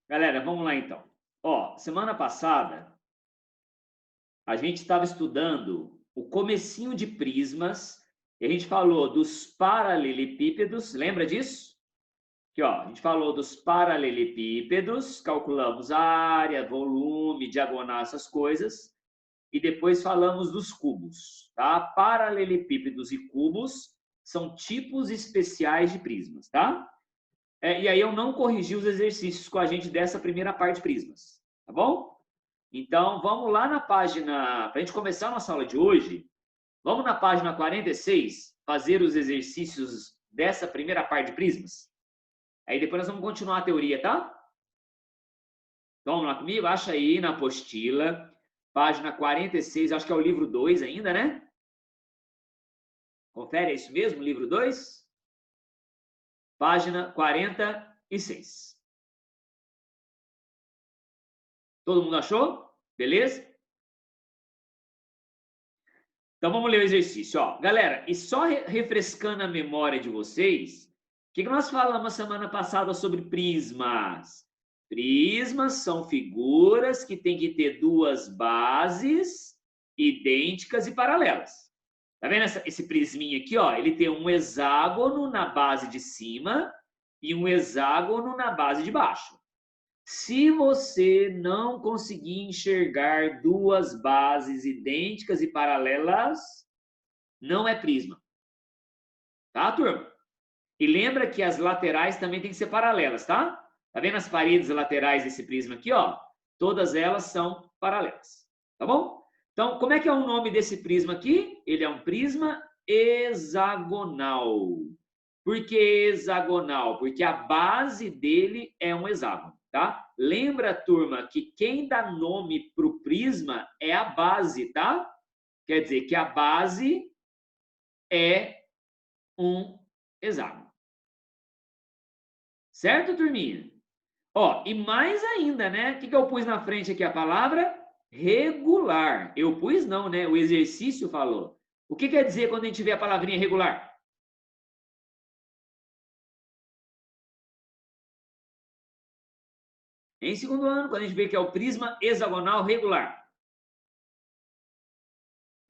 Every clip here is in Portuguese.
Galera, vamos lá então. Ó, semana passada a gente estava estudando o comecinho de prismas e a gente falou dos paralelepípedos, lembra disso? Aqui, ó, a gente falou dos paralelepípedos, calculamos área, volume, diagonal, essas coisas, e depois falamos dos cubos, tá? Paralelepípedos e cubos são tipos especiais de prismas, tá? E aí eu não corrigi os exercícios com a gente dessa primeira parte de prismas, tá bom? Então, vamos lá na página, para a gente começar a nossa aula de hoje, vamos na página 46 fazer os exercícios dessa primeira parte de prismas? Aí depois nós vamos continuar a teoria, tá? Então, vamos lá comigo? Acha aí na apostila, página 46, acho que é o livro 2 ainda, né? Confere, é isso mesmo, livro 2? Página 46. Todo mundo achou? Beleza? Então vamos ler o exercício, ó. Galera, e só refrescando a memória de vocês, o que nós falamos semana passada sobre prismas? Prismas são figuras que têm que ter duas bases idênticas e paralelas. Tá vendo esse prisminha aqui, ó? Ele tem um hexágono na base de cima e um hexágono na base de baixo. Se você não conseguir enxergar duas bases idênticas e paralelas, não é prisma. Tá, turma? E lembra que as laterais também têm que ser paralelas, tá? Tá vendo as paredes laterais desse prisma aqui, ó? Todas elas são paralelas. Tá bom? Então, como é que é o nome desse prisma aqui? Ele é um prisma hexagonal. Por que hexagonal? Porque a base dele é um hexágono, tá? Lembra, turma, que quem dá nome para o prisma é a base, tá? Quer dizer que a base é um hexágono. Certo, turminha? Ó, e mais ainda, né? O que eu pus na frente aqui? A palavra regular. Eu pus não, né? O exercício falou. O que quer dizer quando a gente vê a palavrinha regular? Em segundo ano, quando a gente vê que é o prisma hexagonal regular.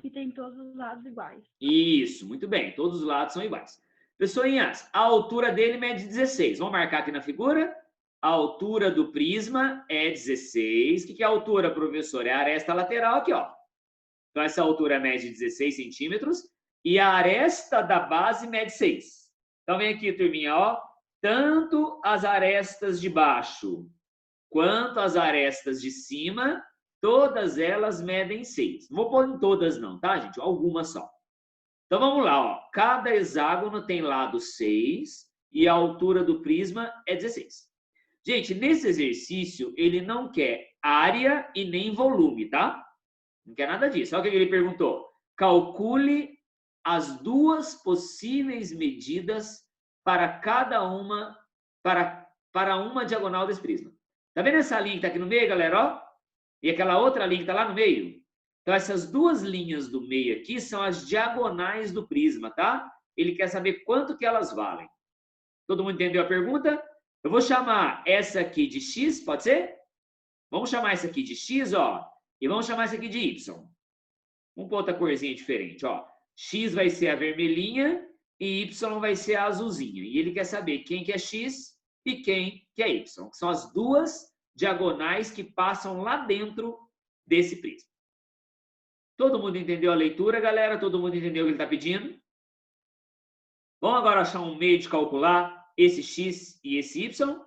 Que tem todos os lados iguais. Isso, muito bem. Todos os lados são iguais. Pessoinhas, a altura dele mede 16. Vamos marcar aqui na figura? A altura do prisma é 16. O que é a altura, professor? É a aresta lateral aqui, ó. Então, essa altura mede 16 centímetros e a aresta da base mede 6. Então, vem aqui, turminha, ó. Tanto as arestas de baixo quanto as arestas de cima, todas elas medem 6. Não vou pôr em todas não, tá, gente? Algumas só. Então, vamos lá, ó. Cada hexágono tem lado 6 e a altura do prisma é 16. Gente, nesse exercício, ele não quer área e nem volume, tá? Não quer nada disso. Olha o que ele perguntou. Calcule as duas possíveis medidas para cada uma, para uma diagonal desse prisma. Tá vendo essa linha que tá aqui no meio, galera? Ó? E aquela outra linha que tá lá no meio? Então, essas duas linhas do meio aqui são as diagonais do prisma, tá? Ele quer saber quanto que elas valem. Todo mundo entendeu a pergunta? Eu vou chamar essa aqui de x, pode ser? Vamos chamar essa aqui de x, ó. E vamos chamar essa aqui de y. Vamos pôr outra corzinha diferente, ó. X vai ser a vermelhinha e y vai ser a azulzinha. E ele quer saber quem que é x e quem que é y. Que são as duas diagonais que passam lá dentro desse prisma. Todo mundo entendeu a leitura, galera? Todo mundo entendeu o que ele está pedindo? Vamos agora achar um meio de calcular esse x e esse y?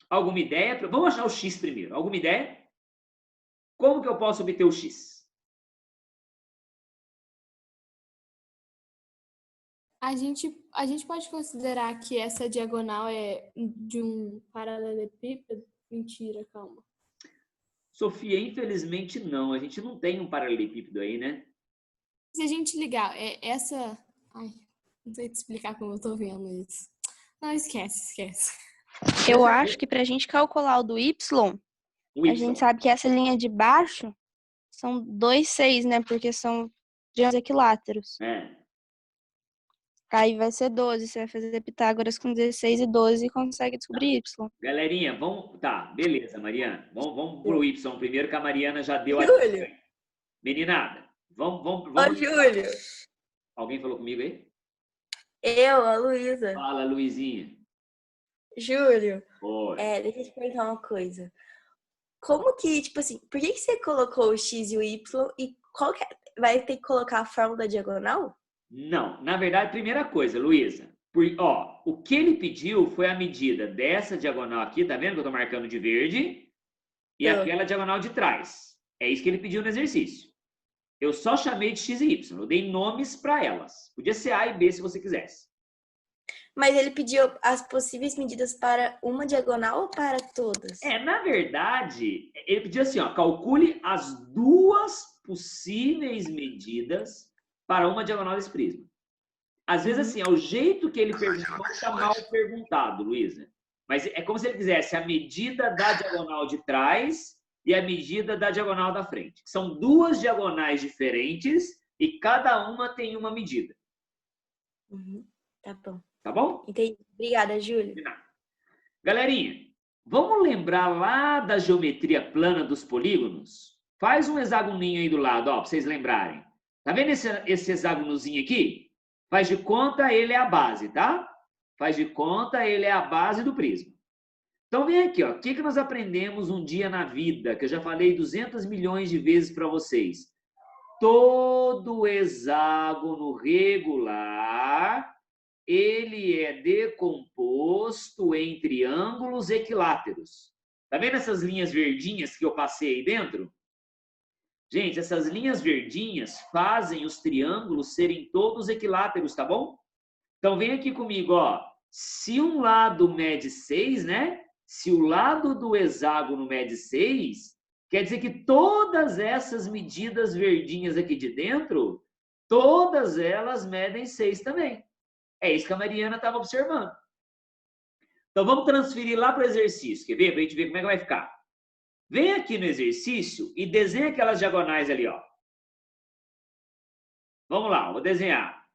Alguma ideia? Vamos achar o x primeiro. Alguma ideia? Como que eu posso obter o x? A gente pode considerar que essa diagonal é de um paralelepípedo? Mentira, calma. Sofia, infelizmente não. A gente não tem um paralelepípedo aí, né? Se a gente ligar essa... Ai, não sei te explicar como eu tô vendo isso. Não, esquece. Eu acho que pra gente calcular o do Y, a gente sabe que essa linha de baixo são 2,6, né? Porque são de equiláteros. É. Aí vai ser 12. Você vai fazer Pitágoras com 16 e 12 e consegue descobrir Y. Galerinha, vamos... Tá, beleza, Mariana. Vamos pro Y primeiro, que a Mariana já deu a... Júlio. Meninada, vamos... Ô, Júlio. Alguém falou comigo aí? Eu, a Luísa. Fala, Luizinha. Júlio, Oi. deixa eu te perguntar uma coisa. Como que, tipo assim, por que você colocou o X e o Y e qual que vai ter que colocar a fórmula da diagonal? Não, na verdade, primeira coisa, Luísa, o que ele pediu foi a medida dessa diagonal aqui, tá vendo que eu tô marcando de verde? E aquela diagonal de trás. É isso que ele pediu no exercício. Eu só chamei de X e Y, eu dei nomes para elas. Podia ser A e B se você quisesse. Mas ele pediu as possíveis medidas para uma diagonal ou para todas? Na verdade, ele pediu assim, ó, calcule as duas possíveis medidas para uma diagonal desse prisma. Às vezes, assim, é o jeito que ele perguntou está mal perguntado, Luísa. Mas é como se ele quisesse a medida da diagonal de trás e a medida da diagonal da frente. São duas diagonais diferentes e cada uma tem uma medida. Tá bom. Tá bom? Entendi. Obrigada, Júlio. Galerinha, vamos lembrar lá da geometria plana dos polígonos? Faz um hexagoninho aí do lado, ó, para vocês lembrarem. Tá vendo esse hexágonozinho aqui? Faz de conta ele é a base, tá? Faz de conta ele é a base do prisma. Então vem aqui, ó. O que nós aprendemos um dia na vida, que eu já falei 200 milhões de vezes para vocês. Todo hexágono regular, ele é decomposto em triângulos equiláteros. Tá vendo essas linhas verdinhas que eu passei aí dentro? Gente, essas linhas verdinhas fazem os triângulos serem todos equiláteros, tá bom? Então, vem aqui comigo, ó. Se um lado mede 6, né? Se o lado do hexágono mede 6, quer dizer que todas essas medidas verdinhas aqui de dentro, todas elas medem 6 também. É isso que a Mariana estava observando. Então, vamos transferir lá para o exercício. Quer ver? Para a gente ver como é que vai ficar. Vem aqui no exercício e desenha aquelas diagonais ali, ó. Vamos lá, vou desenhar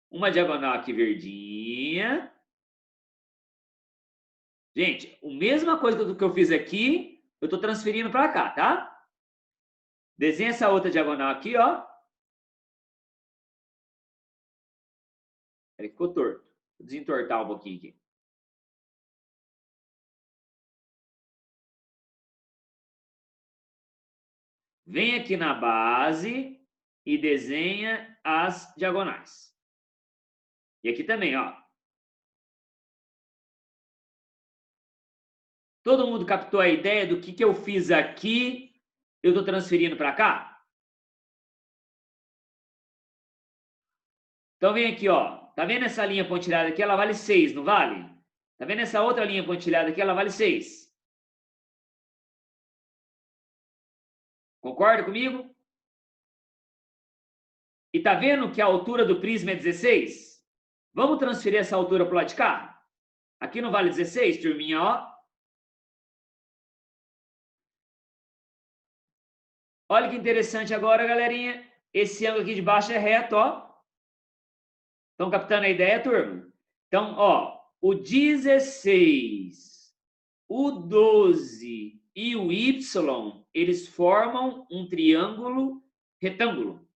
uma diagonal aqui verdinha. Gente, a mesma coisa que eu fiz aqui, eu estou transferindo para cá, tá? Desenha essa outra diagonal aqui, ó. Ele ficou torto. Vou desentortar um pouquinho aqui. Vem aqui na base e desenha as diagonais. E aqui também, ó. Todo mundo captou a ideia do que eu fiz aqui? Eu estou transferindo para cá? Então vem aqui, ó. Tá vendo essa linha pontilhada aqui? Ela vale 6, não vale? Tá vendo essa outra linha pontilhada aqui? Ela vale 6. Concorda comigo? E tá vendo que a altura do prisma é 16? Vamos transferir essa altura para o lado de cá? Aqui não vale 16, turminha, ó. Olha que interessante agora, galerinha. Esse ângulo aqui de baixo é reto, ó. Estão captando a ideia, turma? Então, ó, o 16, o 12 e o Y, eles formam um triângulo retângulo.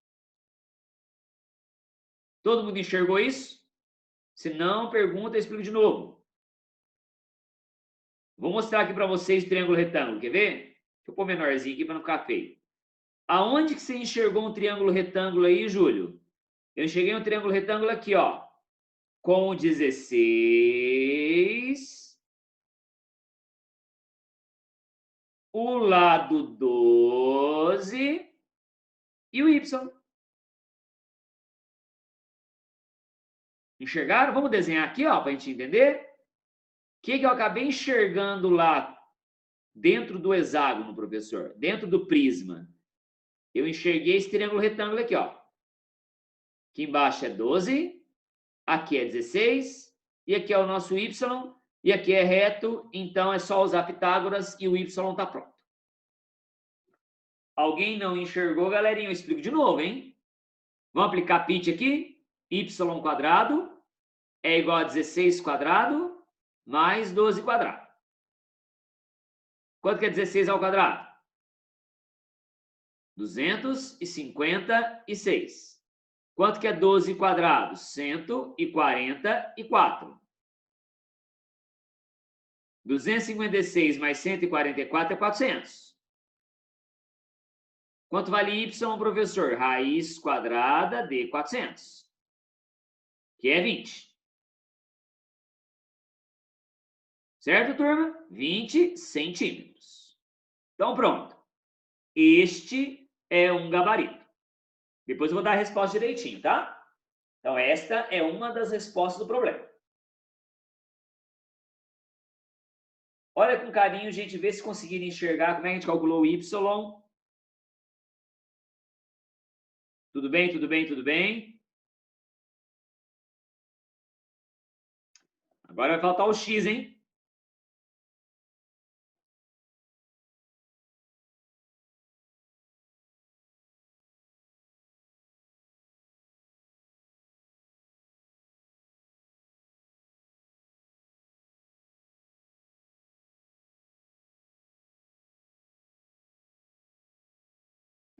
Todo mundo enxergou isso? Se não, pergunta, eu explico de novo. Vou mostrar aqui para vocês o triângulo retângulo, quer ver? Deixa eu pôr menorzinho aqui para não ficar feio. Aonde que você enxergou um triângulo retângulo aí, Júlio? Eu enxerguei um triângulo retângulo aqui, ó. Com o 16, o lado 12 e o Y. Enxergaram? Vamos desenhar aqui, ó, para a gente entender. O que eu acabei enxergando lá dentro do hexágono, professor? Dentro do prisma. Eu enxerguei esse triângulo retângulo aqui, ó. Aqui embaixo é 12, aqui é 16, e aqui é o nosso Y, e aqui é reto, então é só usar Pitágoras e o Y está pronto. Alguém não enxergou, galerinha? Eu explico de novo, hein? Vamos aplicar pitch aqui. Y² é igual a 16 quadrado mais 12 quadrado. Quanto que é 16 ao quadrado? 256. Quanto que é 12 quadrado? 144. 256 mais 144 é 400. Quanto vale y, professor? Raiz quadrada de 400, que é 20. Certo, turma? 20 centímetros. Então, pronto. Este é um gabarito. Depois eu vou dar a resposta direitinho, tá? Então, esta é uma das respostas do problema. Olha com carinho, gente, vê se conseguirem enxergar como é que a gente calculou o y. Tudo bem, tudo bem, tudo bem? Agora vai faltar o x, hein?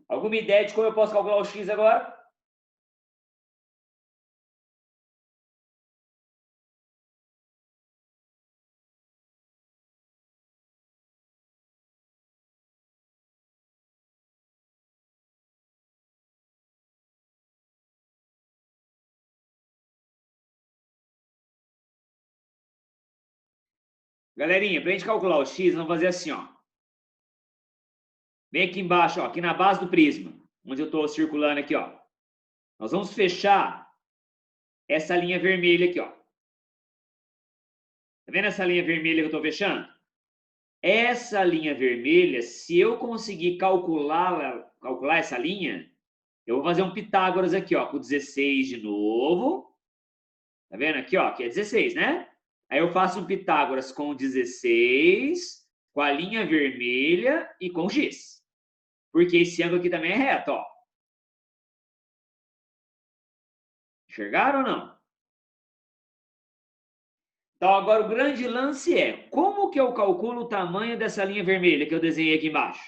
Alguma ideia de como eu posso calcular o x agora? Galerinha, para a gente calcular o x, vamos fazer assim, ó. Vem aqui embaixo, ó, aqui na base do prisma, onde eu estou circulando aqui, ó. Nós vamos fechar essa linha vermelha aqui, ó. Tá vendo essa linha vermelha que eu estou fechando? Essa linha vermelha, se eu conseguir calcular essa linha, eu vou fazer um Pitágoras aqui, ó, com 16 de novo. Tá vendo aqui, ó, que é 16, né? Aí eu faço um Pitágoras com 16, com a linha vermelha e com x. Porque esse ângulo aqui também é reto, ó. Enxergaram ou não? Então, agora o grande lance é, como que eu calculo o tamanho dessa linha vermelha que eu desenhei aqui embaixo?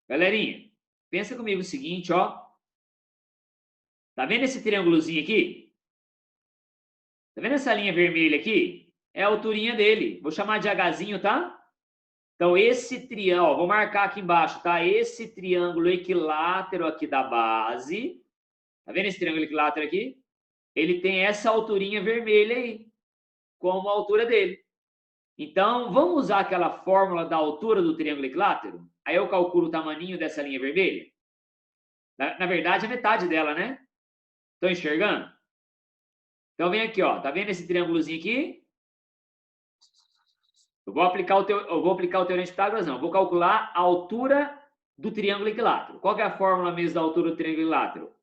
Galerinha, pensa comigo o seguinte, ó. Tá vendo esse triângulozinho aqui? Tá vendo essa linha vermelha aqui? É a alturinha dele. Vou chamar de Hzinho, tá? Então, esse triângulo, ó, vou marcar aqui embaixo, tá? Esse triângulo equilátero aqui da base, tá vendo esse triângulo equilátero aqui? Ele tem essa alturinha vermelha aí, como a altura dele. Então, vamos usar aquela fórmula da altura do triângulo equilátero? Aí eu calculo o tamaninho dessa linha vermelha. Na verdade, é metade dela, né? Estão enxergando? Então, vem aqui, ó. Tá vendo esse triângulozinho aqui? Eu vou aplicar o teorema de Pitágoras, não. Eu vou calcular a altura do triângulo equilátero. Qual que é a fórmula mesmo da altura do triângulo equilátero?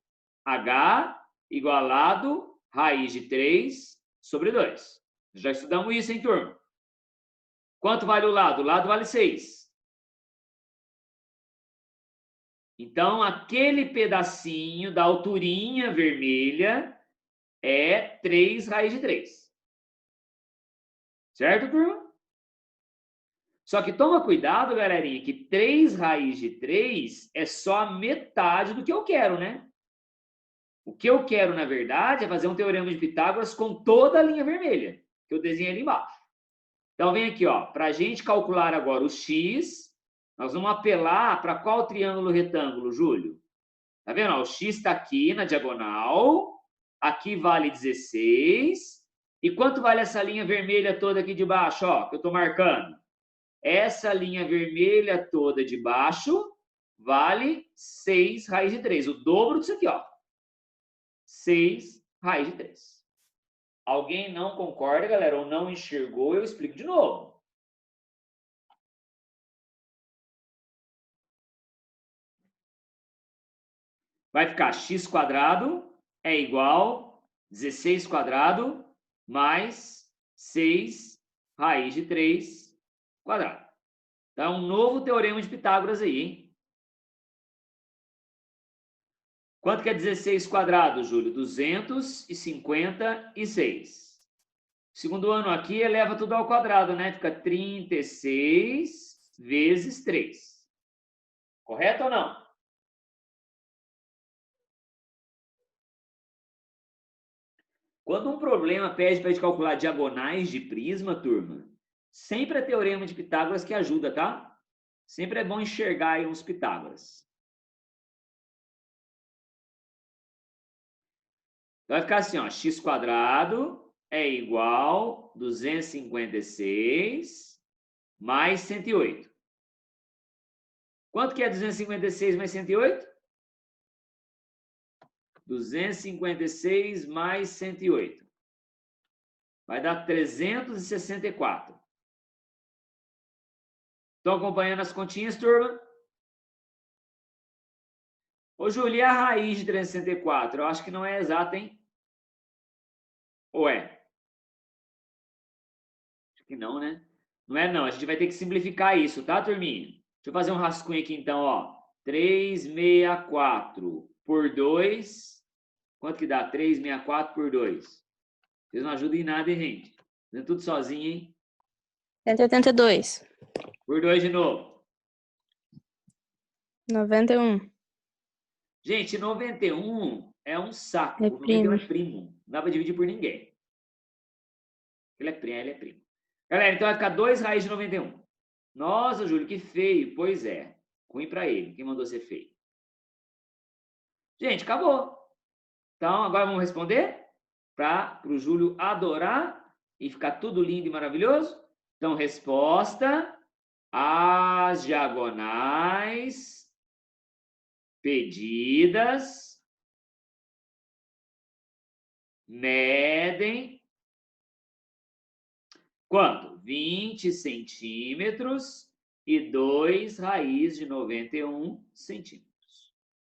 H igualado raiz de 3 sobre 2. Já estudamos isso, hein, turma? Quanto vale o lado? O lado vale 6. Então, aquele pedacinho da alturinha vermelha é 3 raiz de 3. Certo, turma? Só que toma cuidado, galerinha, que 3 raiz de 3 é só a metade do que eu quero, né? O que eu quero, na verdade, é fazer um teorema de Pitágoras com toda a linha vermelha, que eu desenhei ali embaixo. Então, vem aqui, ó. Para a gente calcular agora o x, nós vamos apelar para qual triângulo retângulo, Júlio? Tá vendo? Ó, o x está aqui na diagonal, aqui vale 16. E quanto vale essa linha vermelha toda aqui de baixo, ó, que eu estou marcando? Essa linha vermelha toda de baixo vale 6 raiz de 3. O dobro disso aqui, ó. 6 raiz de 3. Alguém não concorda, galera, ou não enxergou, eu explico de novo. Vai ficar x quadrado é igual 16 quadrado mais 6 raiz de 3 quadrado. Então, é um novo teorema de Pitágoras aí, hein? Quanto que é 16 quadrado, Júlio? 256. Segundo ano aqui, eleva tudo ao quadrado, né? Fica 36 vezes 3. Correto ou não? Quando um problema pede para a gente calcular diagonais de prisma, turma, sempre é teorema de Pitágoras que ajuda, tá? Sempre é bom enxergar aí uns Pitágoras. Vai ficar assim, ó, x quadrado é igual a 256 mais 108. Quanto que é 256 mais 108? 256 mais 108. Vai dar 364. Estão acompanhando as continhas, turma? Ô, Júlio, e a raiz de 364? Eu acho que não é exata, hein? Ou é? Acho que não, né? Não é, não. A gente vai ter que simplificar isso, tá, turminha? Deixa eu fazer um rascunho aqui, então, ó. 364 por 2. Quanto que dá? 364 por 2. Vocês não ajudam em nada, hein, gente? Fazendo tudo sozinho, hein? 182. Por 2 de novo. 91. Gente, 91 é um saco. É 91 é primo. Não dá para dividir por ninguém. Ele é primo. Galera, então vai ficar 2 raiz de 91. Nossa, Júlio, que feio. Pois é. Ruim para ele. Quem mandou ser feio? Gente, acabou. Então, agora vamos responder para o Júlio adorar e ficar tudo lindo e maravilhoso. Então, resposta: as diagonais pedidas medem quanto? 20 centímetros e 2 raiz de 91 centímetros.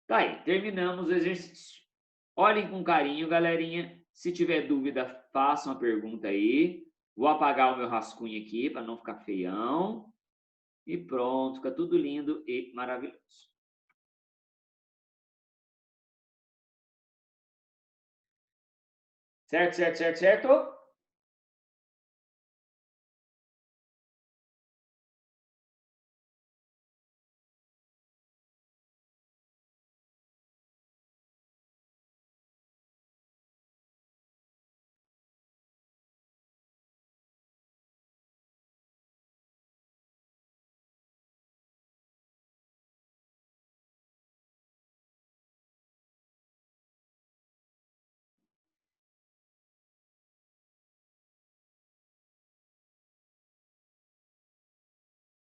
Tá aí, terminamos o exercício. Olhem com carinho, galerinha. Se tiver dúvida, façam a pergunta aí. Vou apagar o meu rascunho aqui para não ficar feião. E pronto, fica tudo lindo e maravilhoso. Certo?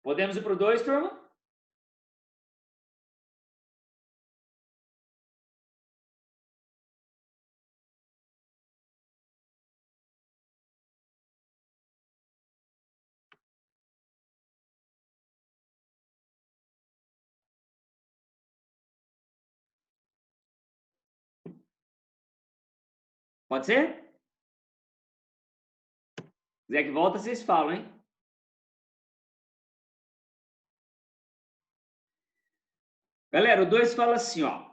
Podemos ir para o 2, turma? Pode ser? Se quiser que volta, vocês falam, hein? Galera, o 2 fala assim, ó.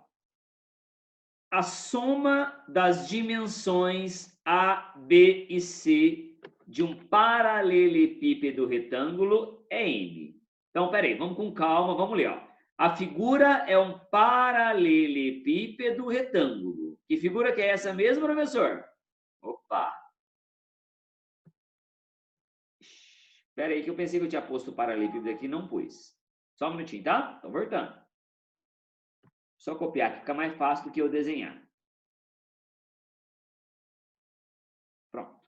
A soma das dimensões A, B e C de um paralelepípedo retângulo é M. Então, peraí, vamos com calma, vamos ler, ó. A figura é um paralelepípedo retângulo. Que figura que é essa mesmo, professor? Opa! Espera aí que eu pensei que eu tinha posto o paralelepípedo aqui e não pus. Só um minutinho, tá? Tô voltando. Só copiar, que fica mais fácil do que eu desenhar. Pronto.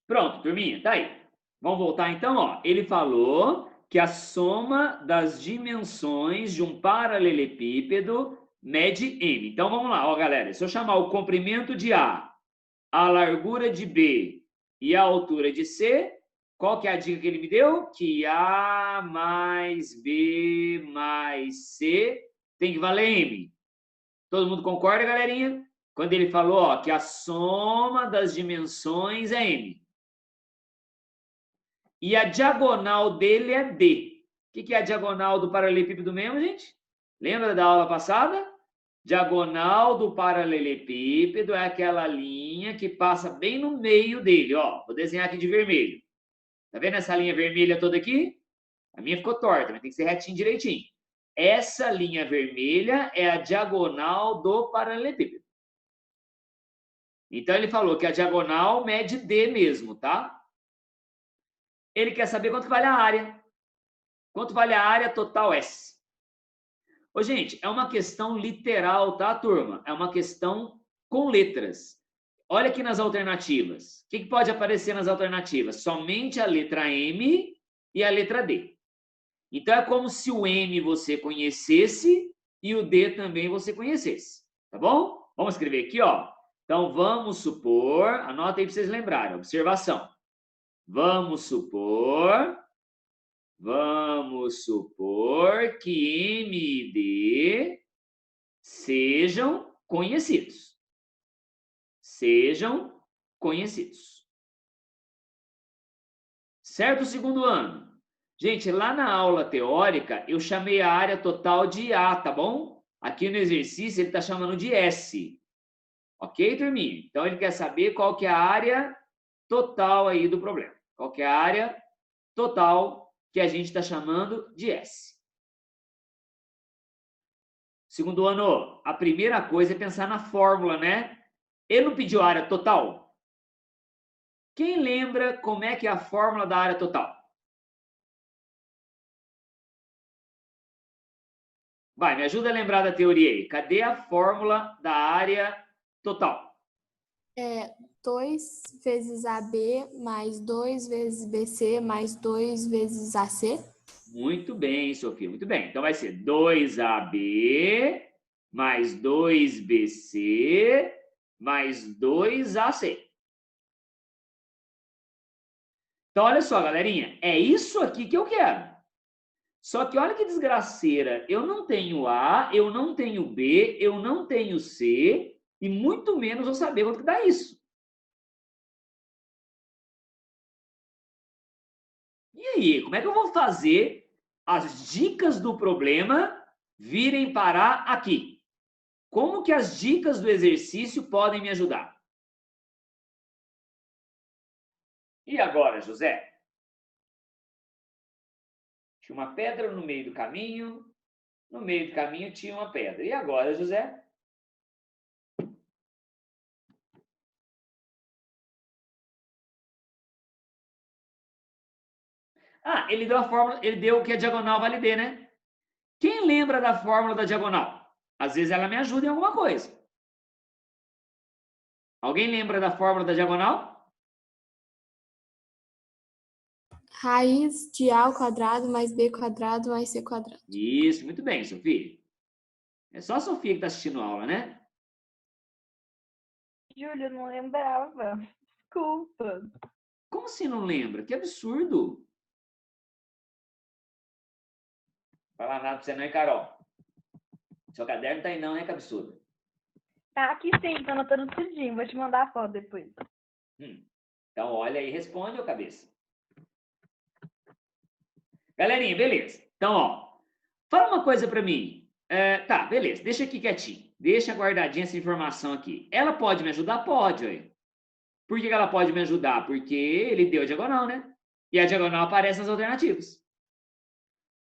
Pronto, turminha, tá aí. Vamos voltar então, ó. Ele falou que a soma das dimensões de um paralelepípedo mede M. Então vamos lá, ó, galera. Se eu chamar o comprimento de A a largura de B e a altura de C, qual que é a dica que ele me deu? Que A mais B mais C tem que valer M. Todo mundo concorda, galerinha? Quando ele falou ó, que a soma das dimensões é M. E a diagonal dele é D. O que é a diagonal do paralelepípedo mesmo, gente? Lembra da aula passada? Diagonal do paralelepípedo é aquela linha que passa bem no meio dele. Ó, vou desenhar aqui de vermelho. Tá vendo essa linha vermelha toda aqui? A minha ficou torta, mas tem que ser retinho direitinho. Essa linha vermelha é a diagonal do paralelepípedo. Então, ele falou que a diagonal mede D mesmo, tá? Ele quer saber quanto vale a área. Quanto vale a área total S? Ô, gente, é uma questão literal, tá, turma? É uma questão com letras. Olha aqui nas alternativas. O que pode aparecer nas alternativas? Somente a letra M e a letra D. Então, é como se o M você conhecesse e o D também você conhecesse. Tá bom? Vamos escrever aqui, ó. Então, vamos supor... Anota aí para vocês lembrarem. Observação. Vamos supor que M e D sejam conhecidos. Sejam conhecidos. Certo, segundo ano? Gente, lá na aula teórica, eu chamei a área total de A, tá bom? Aqui no exercício, ele está chamando de S. Ok, turminha? Então, ele quer saber qual que é a área total aí do problema. Qual que é a área total que a gente está chamando de S. Segundo ano, a primeira coisa é pensar na fórmula, né? Ele não pediu área total? Quem lembra como é que é a fórmula da área total? Vai, me ajuda a lembrar da teoria aí. Cadê a fórmula da área total? 2 vezes AB mais 2 vezes BC mais 2 vezes AC. Muito bem, Sofia, muito bem. Então, vai ser 2AB mais 2BC mais 2AC. Então, olha só, galerinha. É isso aqui que eu quero. Só que olha que desgraceira. Eu não tenho A, eu não tenho B, eu não tenho C e muito menos vou saber quanto que dá isso. E aí, como é que eu vou fazer as dicas do problema virem parar aqui? Como que as dicas do exercício podem me ajudar? E agora, José? Tinha uma pedra no meio do caminho. No meio do caminho tinha uma pedra. E agora, José? Ah, ele deu a fórmula, ele deu que a diagonal vale D, né? Quem lembra da fórmula da diagonal? Às vezes ela me ajuda em alguma coisa. Alguém lembra da fórmula da diagonal? Raiz de A ao quadrado mais B quadrado mais C quadrado. Isso, muito bem, Sofia. É só a Sofia que está assistindo a aula, né? Júlio, não lembrava. Desculpa. Como assim não lembra? Que absurdo. Falar nada pra você não, hein, Carol? Seu caderno tá aí não, né, que absurdo. Tá aqui sim, tô anotando tudinho. Vou te mandar a foto depois. Então, olha aí, responde, ô cabeça. Galerinha, beleza. Então, ó, fala uma coisa pra mim. Tá, beleza, deixa aqui quietinho. Deixa guardadinha essa informação aqui. Ela pode me ajudar? Pode, ué. Por que ela pode me ajudar? Porque ele deu a diagonal, né? E a diagonal aparece nas alternativas.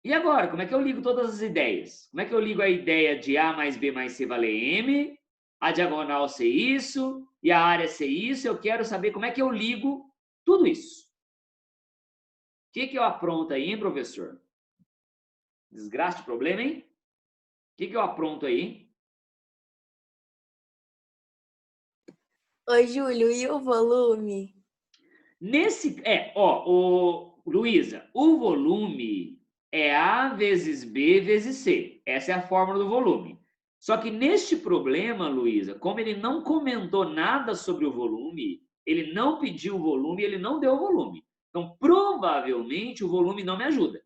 E agora, como é que eu ligo todas as ideias? Como é que eu ligo a ideia de A mais B mais C valer M, a diagonal ser isso, e a área ser isso? Eu quero saber como é que eu ligo tudo isso. O que eu apronto aí, hein, professor? Desgraça de problema, hein? O que eu apronto aí? Oi, Júlio, e o volume? Luísa, o volume é A vezes B vezes C. Essa é a fórmula do volume. Só que neste problema, Luísa, como ele não comentou nada sobre o volume, ele não pediu o volume, ele não deu o volume. Então, provavelmente, o volume não me ajuda.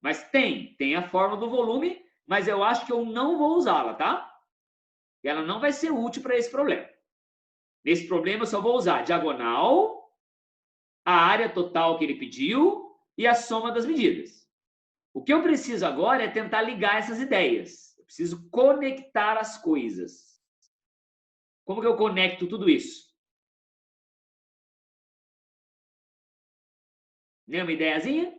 Mas tem a fórmula do volume, mas eu acho que eu não vou usá-la, tá? E ela não vai ser útil para esse problema. Nesse problema, eu só vou usar a diagonal, a área total que ele pediu e a soma das medidas. O que eu preciso agora é tentar ligar essas ideias. Eu preciso conectar as coisas. Como que eu conecto tudo isso? Nenhuma ideiazinha?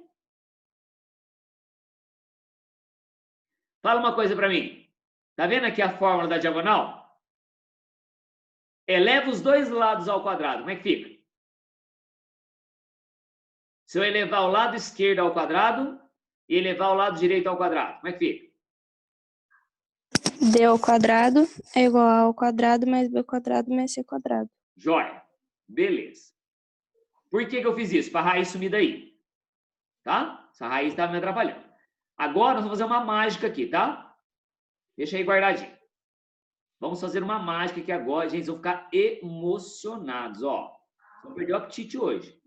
Fala uma coisa para mim. Tá vendo aqui a fórmula da diagonal? Eleva os dois lados ao quadrado. Como é que fica? Se eu elevar o lado esquerdo ao quadrado e elevar o lado direito ao quadrado, como é que fica? D ao quadrado é igual a A ao quadrado mais B ao quadrado mais C ao quadrado. Jóia. Beleza. Por que eu fiz isso? Para a raiz sumir daí. Tá? Essa raiz estava me atrapalhando. Agora nós vamos fazer uma mágica aqui, tá? Deixa aí guardadinho. Vamos fazer uma mágica aqui agora. Gente, vão ficar emocionados, ó. Vão perder o apetite hoje.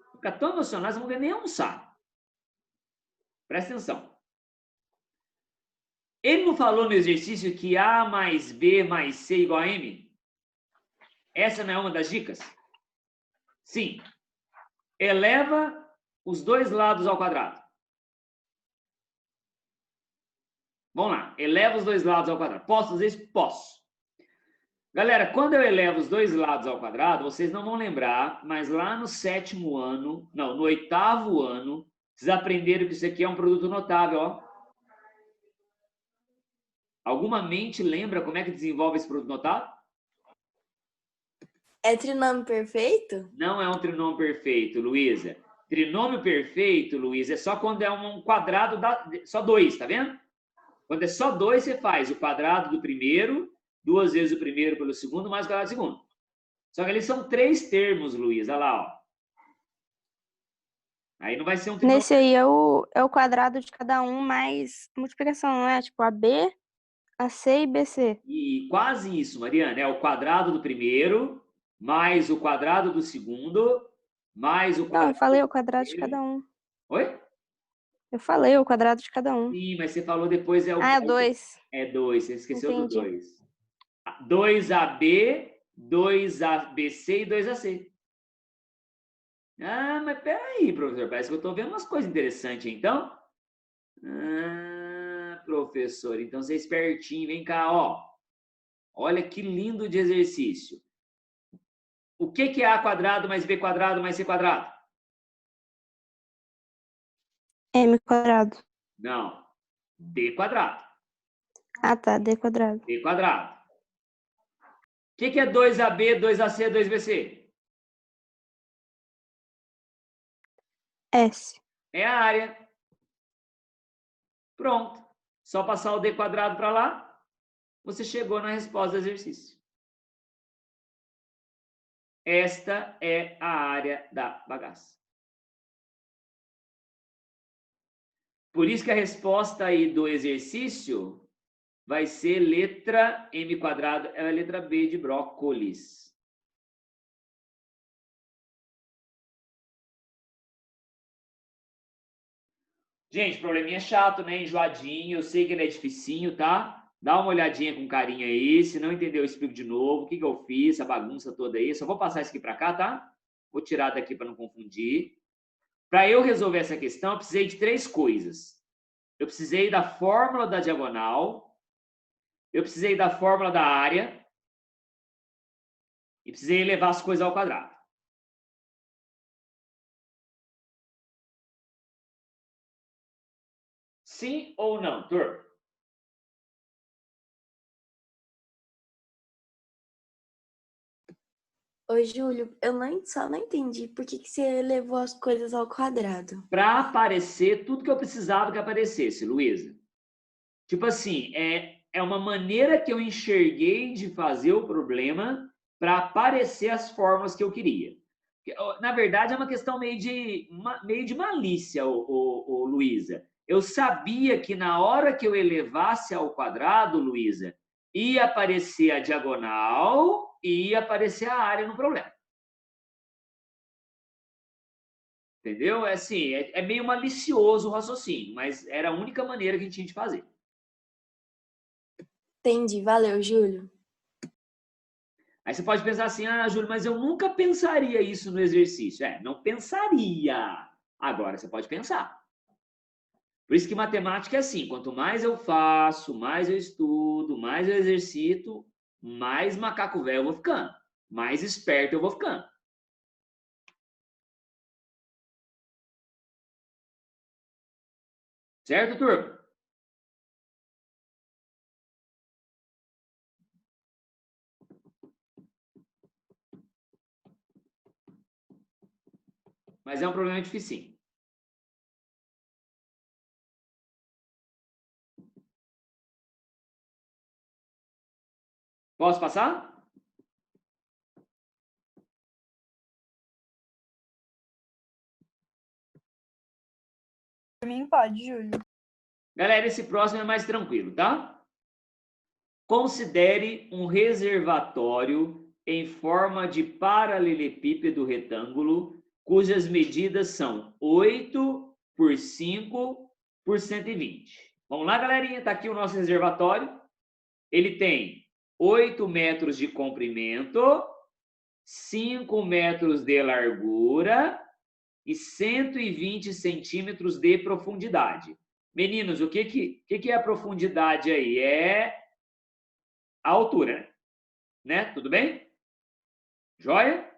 Vão ficar tão emocionados, não vão nem almoçar. Presta atenção. Ele não falou no exercício que A mais B mais C igual a M? Essa não é uma das dicas? Sim. Eleva os dois lados ao quadrado. Vamos lá. Eleva os dois lados ao quadrado. Posso fazer isso? Posso. Galera, quando eu elevo os dois lados ao quadrado, vocês não vão lembrar, mas lá no 7º ano, não, no 8º ano, vocês aprenderam que isso aqui é um produto notável, ó. Alguma mente lembra como é que desenvolve esse produto notável? É trinômio perfeito? Não é um trinômio perfeito, Luísa. Trinômio perfeito, Luísa, é só quando é um quadrado, só dois, tá vendo? Quando é só dois, você faz o quadrado do primeiro, 2 vezes o primeiro pelo segundo, mais o quadrado do segundo. Só que ali são 3 termos, Luísa, olha lá, ó. Aí não vai ser um trinômio. Nesse aí é o quadrado de cada um mais multiplicação, não é? Tipo, AB, AC e BC. E quase isso, Mariana. É o quadrado do primeiro, mais o quadrado do segundo, mais o quadrado... Não, eu falei o quadrado de cada um. Oi? Eu falei o quadrado de cada um. Sim, mas você falou depois é o... Ah, é 2. É 2, você esqueceu Entendi. do 2. 2AB, 2ABC e 2AC. Ah, mas peraí, professor, parece que eu estou vendo umas coisas interessantes, então. Ah, professor, então você é espertinho, vem cá, ó. Olha que lindo de exercício. O que é A quadrado mais B quadrado mais C quadrado? M quadrado. Não, D quadrado. Ah, tá, D quadrado. D quadrado. O que é 2AB, 2AC, 2BC? S. É a área. Pronto. Só passar o D quadrado para lá, você chegou na resposta do exercício. Esta é a área da bagaça. Por isso que a resposta aí do exercício vai ser letra M quadrado, é a letra B de brócolis. Gente, probleminha chato, né? Enjoadinho, eu sei que ele é dificinho, tá? Dá uma olhadinha com carinho aí, se não entendeu, eu explico de novo. O que eu fiz, a bagunça toda aí. Só vou passar isso aqui para cá, tá? Vou tirar daqui para não confundir. Para eu resolver essa questão, eu precisei de 3 coisas. Eu precisei da fórmula da diagonal, eu precisei da fórmula da área e precisei elevar as coisas ao quadrado. Sim ou não, turma? Ô, Júlio, eu só não entendi por que você levou as coisas ao quadrado. Para aparecer tudo que eu precisava que aparecesse, Luísa. Tipo assim, é uma maneira que eu enxerguei de fazer o problema para aparecer as fórmulas que eu queria. Na verdade, é uma questão meio de malícia, Luísa. Eu sabia que na hora que eu elevasse ao quadrado, Luísa, ia aparecer a diagonal e ia aparecer a área no problema. Entendeu? É assim, é meio malicioso o raciocínio, mas era a única maneira que a gente tinha de fazer. Entendi, valeu, Júlio. Aí você pode pensar assim, ah, Júlio, mas eu nunca pensaria isso no exercício. Não pensaria. Agora você pode pensar. Por isso que matemática é assim, quanto mais eu faço, mais eu estudo, mais eu exercito, mais macaco velho eu vou ficando, mais esperto eu vou ficando. Certo, turma? Mas é um problema dificinho. Posso passar? Por mim pode, Júlio. Galera, esse próximo é mais tranquilo, tá? Considere um reservatório em forma de paralelepípedo retângulo, cujas medidas são 8 por 5 por 120. Vamos lá, galerinha? Está aqui o nosso reservatório. Ele tem 8 metros de comprimento, 5 metros de largura e 120 centímetros de profundidade. Meninos, o que é a profundidade aí? É a altura, né? Tudo bem? Joia?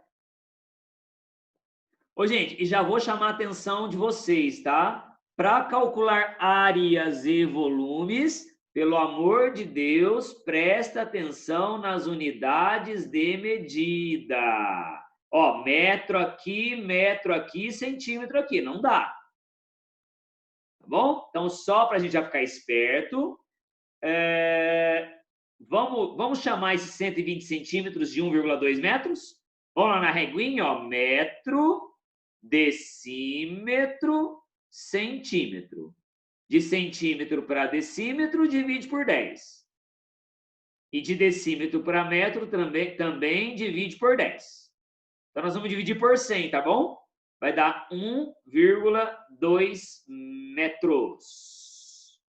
Ô, gente, e já vou chamar a atenção de vocês, tá? Para calcular áreas e volumes, pelo amor de Deus, presta atenção nas unidades de medida. Ó, metro aqui, centímetro aqui. Não dá. Tá bom? Então, só para a gente já ficar esperto, vamos chamar esses 120 centímetros de 1,2 metros? Vamos lá na reguinha, ó, metro, decímetro, centímetro. De centímetro para decímetro, divide por 10. E de decímetro para metro, também divide por 10. Então, nós vamos dividir por 100, tá bom? Vai dar 1,2 metros.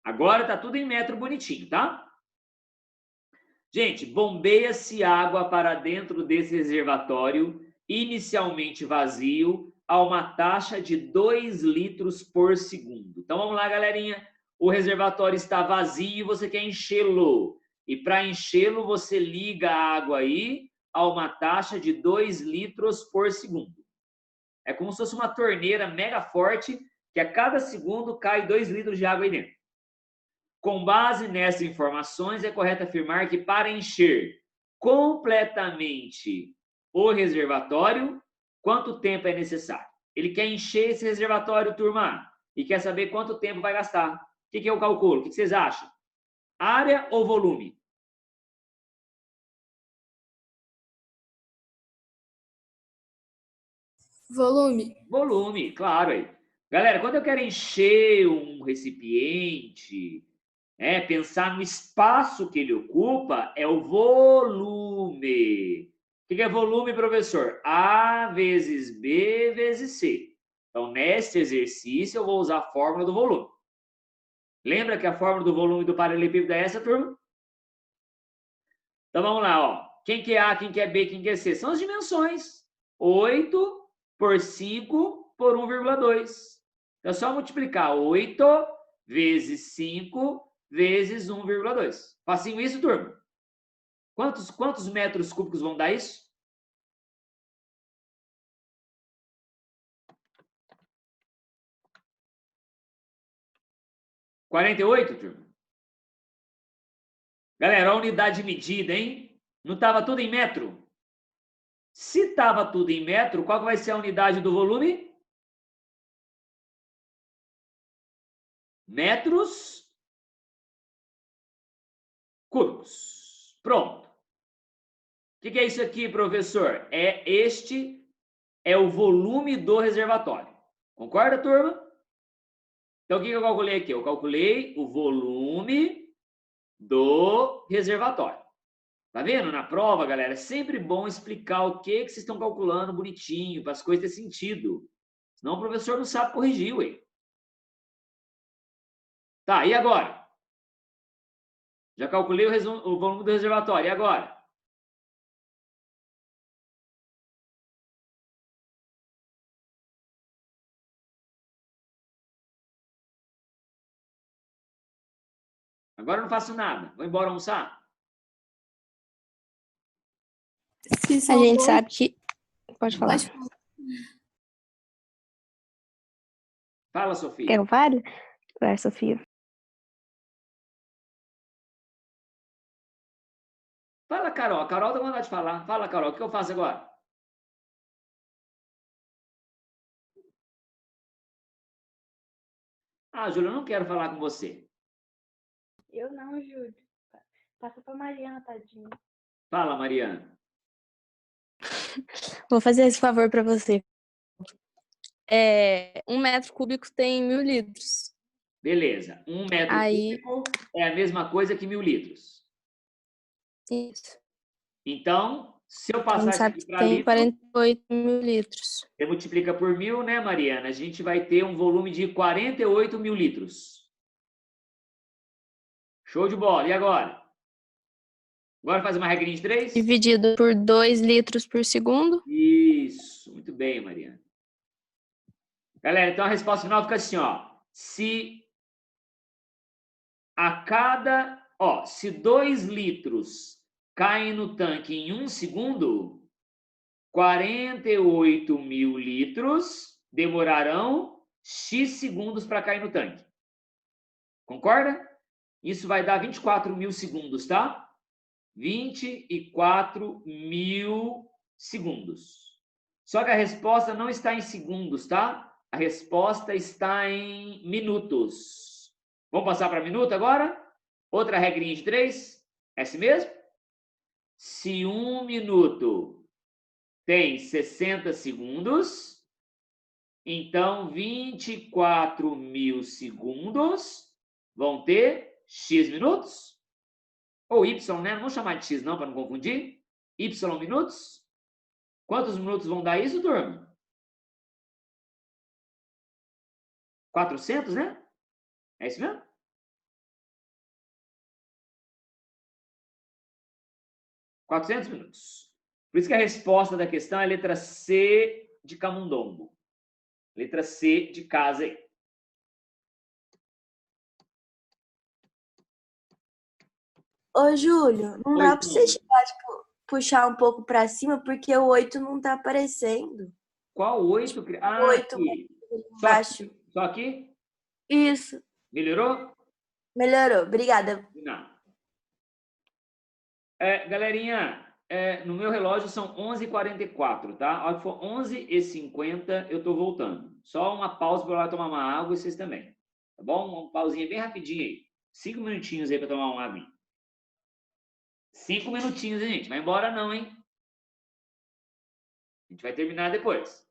Agora tá tudo em metro bonitinho, tá? Gente, bombeia-se água para dentro desse reservatório, inicialmente vazio, a uma taxa de 2 litros por segundo. Então, vamos lá, galerinha. O reservatório está vazio e você quer enchê-lo. E para enchê-lo, você liga a água aí a uma taxa de 2 litros por segundo. É como se fosse uma torneira mega forte, que a cada segundo cai 2 litros de água aí dentro. Com base nessas informações, é correto afirmar que para encher completamente o reservatório, quanto tempo é necessário? Ele quer encher esse reservatório, turma, e quer saber quanto tempo vai gastar. O que é o cálculo? O que vocês acham? Área ou volume? Volume. Volume, claro aí. Galera, quando eu quero encher um recipiente, pensar no espaço que ele ocupa, é o volume. O que é volume, professor? A vezes B vezes C. Então, neste exercício, eu vou usar a fórmula do volume. Lembra que a fórmula do volume do paralelepípedo é essa, turma? Então, vamos lá, ó. Quem que é A, quem que é B, quem que é C? São as dimensões. 8 por 5 por 1,2. É só multiplicar 8 vezes 5 vezes 1,2. Facinho isso, turma? Quantos metros cúbicos vão dar isso? – 48, turma? Galera, a unidade de medida, hein? Não estava tudo em metro? Se estava tudo em metro, qual vai ser a unidade do volume? Metros cúbicos. Pronto. O que é isso aqui, professor? Este é o volume do reservatório. Concorda, turma? Então, o que eu calculei aqui? Eu calculei o volume do reservatório. Tá vendo? Na prova, galera, é sempre bom explicar o que vocês estão calculando bonitinho, para as coisas terem sentido. Senão o professor não sabe corrigir, ué. Tá, e agora? Já calculei o volume do reservatório. E agora? Agora eu não faço nada. Vou embora almoçar? Se A são gente dois, sabe que. Pode falar. pode falar. Fala, Quer que Sofia. eu fale? Vai, Sofia. Fala, Carol. A Carol tá com vontade de falar. Fala, Carol. O que eu faço agora? Ah, Júlia, eu não quero falar com você. Eu não, Júlio. Passa pra Mariana, tadinha. Fala, Mariana. Vou fazer esse favor para você. 1 metro cúbico tem 1.000 litros. Beleza. 1 metro Aí, cúbico é a mesma coisa que 1.000 litros. isso. Então, se eu A passar gente isso sabe aqui que para tem litro, 48.000 litros. você multiplica por 1.000, né, Mariana? A gente vai ter um volume de 48.000 litros. Show de bola. E agora? Agora faz uma regrinha de 3? Dividido por 2 litros por segundo. Isso. Muito bem, Mariana. Galera, então a resposta final fica assim, ó. Se a cada... Ó, se 2 litros caem no tanque em 1 segundo, 48.000 litros demorarão X segundos para cair no tanque. Concorda? Isso vai dar 24.000 segundos, tá? 24.000 segundos. Só que a resposta não está em segundos, tá? A resposta está em minutos. Vamos passar para minuto agora? Outra regrinha de 3. É assim mesmo? Se 1 minuto tem 60 segundos, então 24.000 segundos vão ter X minutos? Ou Y, né? Não vamos chamar de X não, para não confundir. Y minutos? Quantos minutos vão dar isso, turma? 400, né? É isso mesmo? Quatrocentos minutos. Por isso que a resposta da questão é a letra C de camundongo. Letra C de casa aí. Ô, Júlio, não Oi, dá pra você Tony. chegar, tipo, puxar um pouco pra cima, porque o 8 não tá aparecendo. Qual 8? Ah, 8 aqui. Só embaixo. aqui? Só aqui? Isso. Melhorou? Melhorou. Obrigada. Não. Galerinha, no meu relógio são 11h44, tá? A hora que for 11h50, eu tô voltando. Só uma pausa para eu lá tomar uma água e vocês também. Tá bom? Uma pausinha bem rapidinha aí. 5 minutinhos aí para tomar uma água. 5 minutinhos, hein, gente? Vai embora não, hein? A gente vai terminar depois.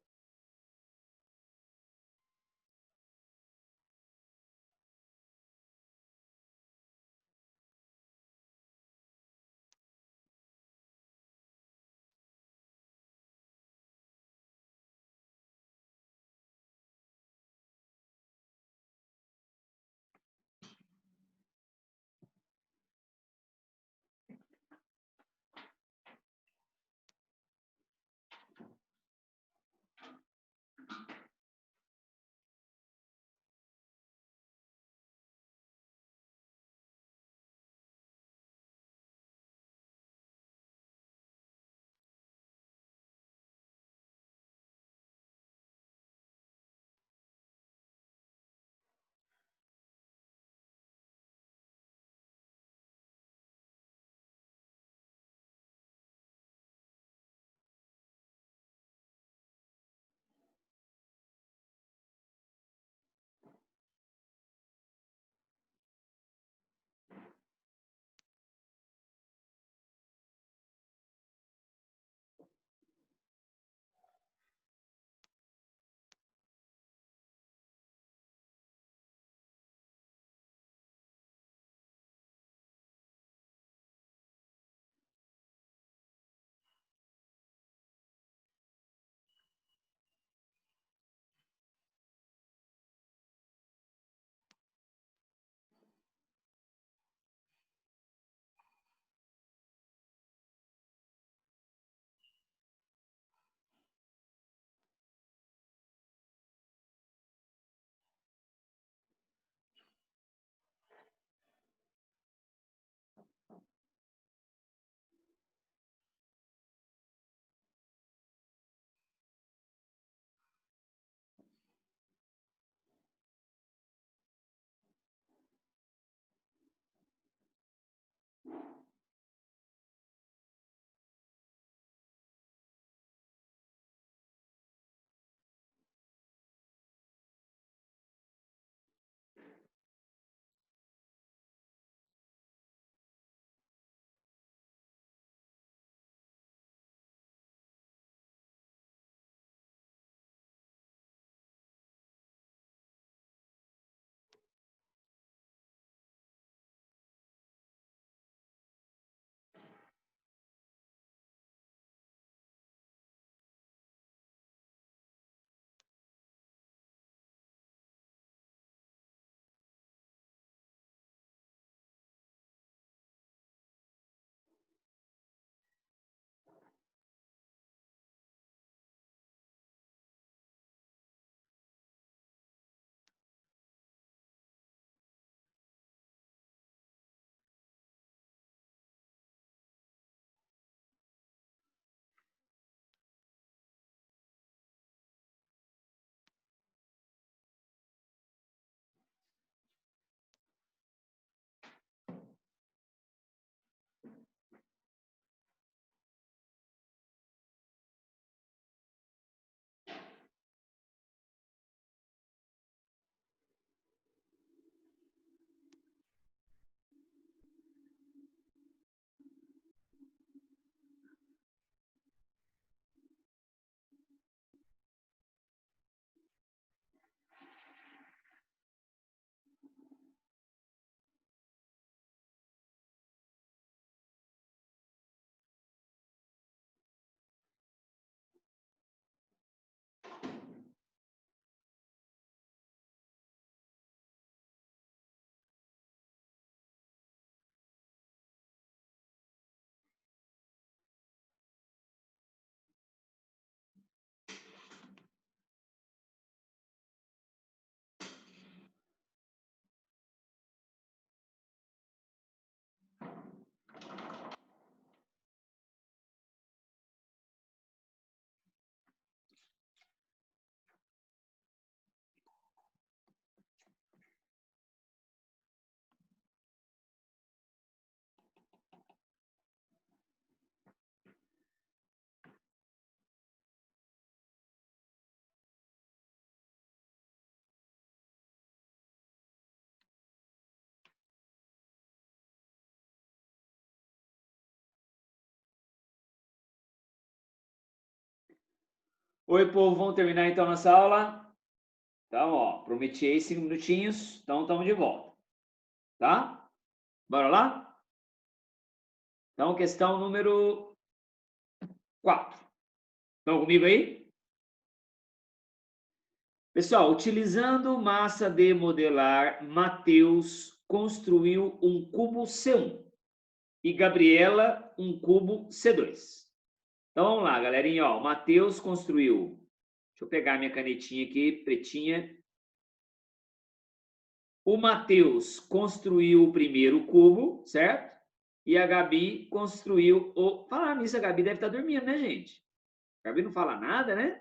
Oi, povo, vamos terminar então nossa aula? Então, ó, prometi aí 5 minutinhos, então estamos de volta. Tá? Bora lá? Então, questão número 4. Estão comigo aí? Pessoal, utilizando massa de modelar, Matheus construiu um cubo C1 e Gabriela um cubo C2. Então, vamos lá, galerinha. Ó, o Matheus construiu... Deixa eu pegar minha canetinha aqui, pretinha. O Matheus construiu o primeiro cubo, certo? E a Gabi construiu o... Falar nisso, a Gabi deve estar dormindo, né, gente? A Gabi não fala nada, né?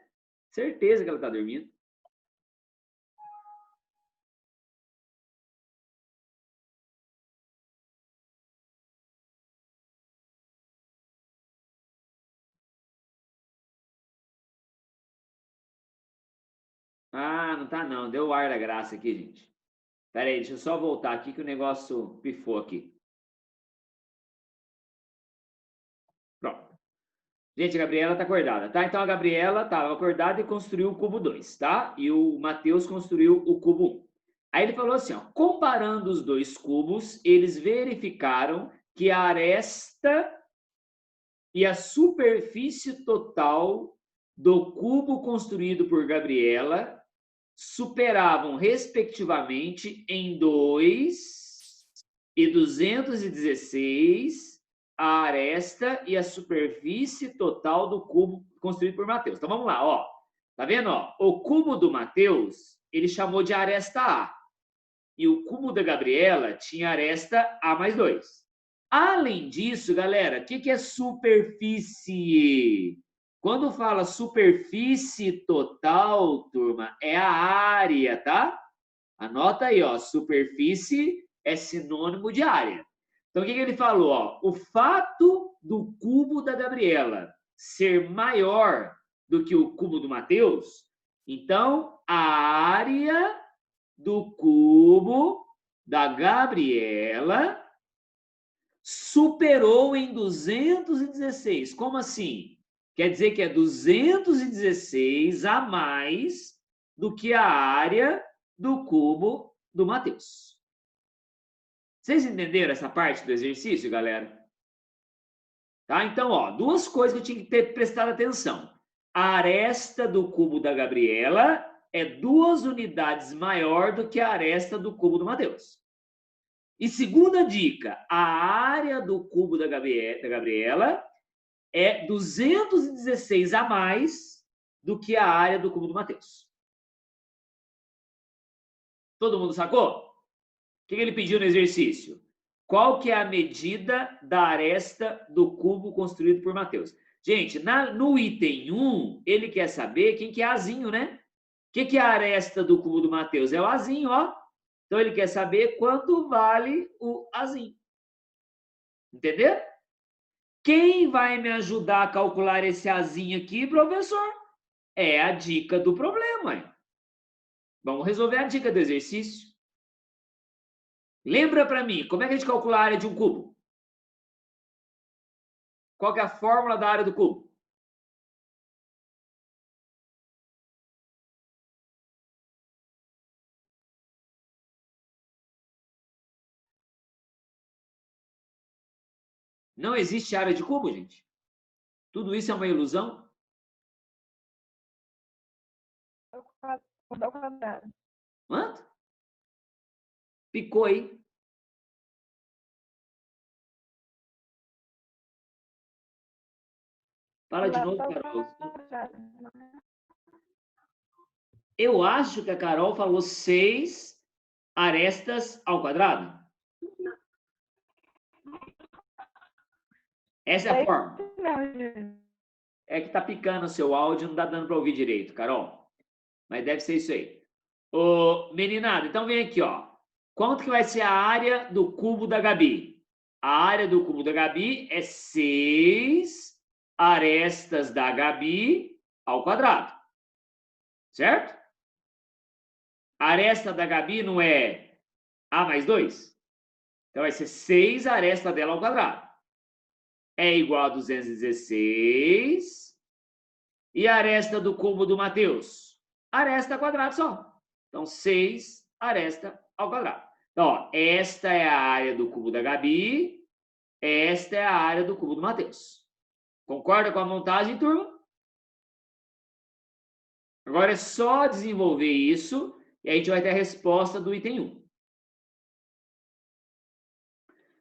Certeza que ela está dormindo. Ah, não tá não. Deu o ar da graça aqui, gente. Pera aí, deixa eu só voltar aqui que o negócio pifou aqui. Pronto. Gente, a Gabriela tá acordada, tá? Então a Gabriela estava acordada e construiu o cubo 2, tá? E o Matheus construiu o cubo 1. Aí ele falou assim, ó, comparando os dois cubos, eles verificaram que a aresta e a superfície total do cubo construído por Gabriela superavam, respectivamente, em 2 e 216 a aresta e a superfície total do cubo construído por Matheus. Então, vamos lá, ó. Tá vendo, ó? O cubo do Matheus, ele chamou de aresta A. E o cubo da Gabriela tinha aresta A mais 2. Além disso, galera, o que é superfície? Quando fala superfície total, turma, é a área, tá? Anota aí, ó, superfície é sinônimo de área. Então, o que ele falou? Ó? O fato do cubo da Gabriela ser maior do que o cubo do Matheus, então, a área do cubo da Gabriela superou em 216. Como assim? Quer dizer que é 216 a mais do que a área do cubo do Matheus. Vocês entenderam essa parte do exercício, galera? Tá? Então, ó, duas coisas que eu tinha que ter prestado atenção. A aresta do cubo da Gabriela é 2 unidades maior do que a aresta do cubo do Matheus. E segunda dica, a área do cubo da Gabriela é 216 a mais do que a área do cubo do Matheus. Todo mundo sacou? O que ele pediu no exercício? Qual que é a medida da aresta do cubo construído por Matheus? Gente, no item 1, ele quer saber quem que é Azinho, né? O que é a aresta do cubo do Matheus? É o Azinho, ó. Então, ele quer saber quanto vale o Azinho. Entendeu? Quem vai me ajudar a calcular esse Azinho aqui, professor? É a dica do problema. Hein? Vamos resolver a dica do exercício. Lembra para mim, como é que a gente calcula a área de um cubo? Qual que é a fórmula da área do cubo? Não existe área de cubo, gente. Tudo isso é uma ilusão. Ao quadrado. Quanto? Picou aí. Fala de novo, Carol. Eu acho que a Carol falou 6 arestas ao quadrado. Essa é a forma. É que tá picando o seu áudio, não tá dando para ouvir direito, Carol. Mas deve ser isso aí. Ô, meninada, então vem aqui, ó. Quanto que vai ser a área do cubo da Gabi? A área do cubo da Gabi é 6 arestas da Gabi ao quadrado. Certo? A aresta da Gabi não é A mais 2? Então vai ser 6 arestas dela ao quadrado. É igual a 216 E a aresta do cubo do Matheus? Aresta quadrado só. Então, 6 aresta ao quadrado. Então, ó, esta é a área do cubo da Gabi, esta é a área do cubo do Matheus. Concorda com a montagem, turma? Agora é só desenvolver isso e a gente vai ter a resposta do item 1.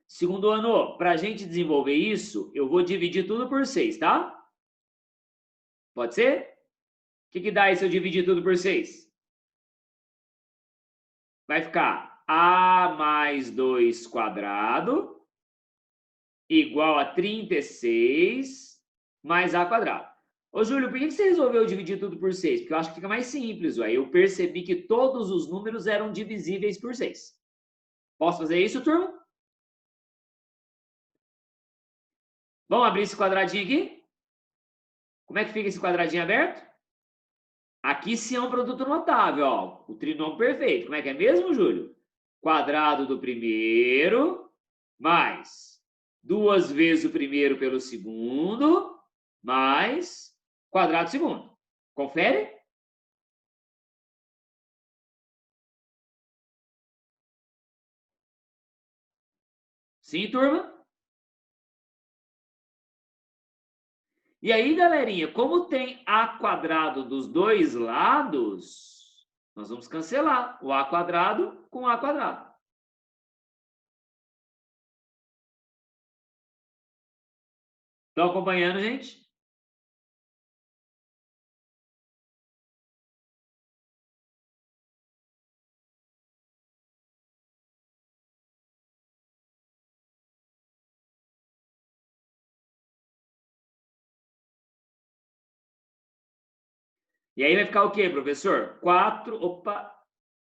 Segundo ano, para a gente desenvolver isso, eu vou dividir tudo por 6, tá? Pode ser? O que dá aí se eu dividir tudo por 6? Vai ficar A mais 2 quadrado igual a 36 mais A quadrado. Ô, Júlio, por que você resolveu dividir tudo por 6? Porque eu acho que fica mais simples, ué. Eu percebi que todos os números eram divisíveis por 6. Posso fazer isso, turma? Vamos abrir esse quadradinho aqui? Como é que fica esse quadradinho aberto? Aqui sim é um produto notável, ó. O trinômio perfeito. Como é que é mesmo, Júlio? Quadrado do primeiro, mais 2 vezes o primeiro pelo segundo, mais quadrado do segundo. Confere? Sim, turma? E aí, galerinha, como tem A quadrado dos dois lados, nós vamos cancelar o A quadrado com A quadrado. Estão acompanhando, gente? E aí vai ficar o quê, professor? 4, opa,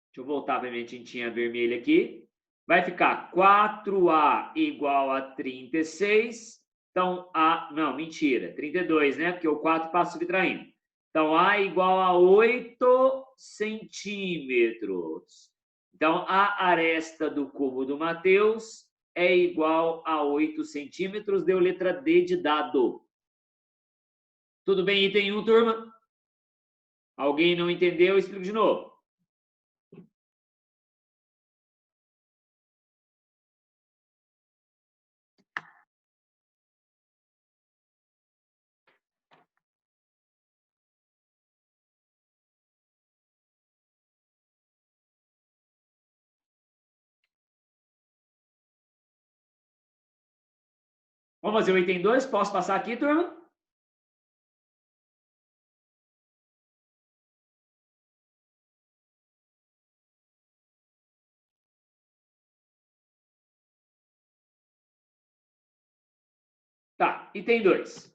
deixa eu voltar para a minha tintinha vermelha aqui. Vai ficar 4A igual a 36. Então, A, não, mentira, 32, né? Porque o 4 passa subtraindo. Então, A igual a 8 centímetros. Então, a aresta do cubo do Matheus é igual a 8 centímetros. Deu letra D de dado. Tudo bem, item 1, turma? Alguém não entendeu? Eu explico de novo. Vamos fazer o item 2? Posso passar aqui, turma? Tá, item 2.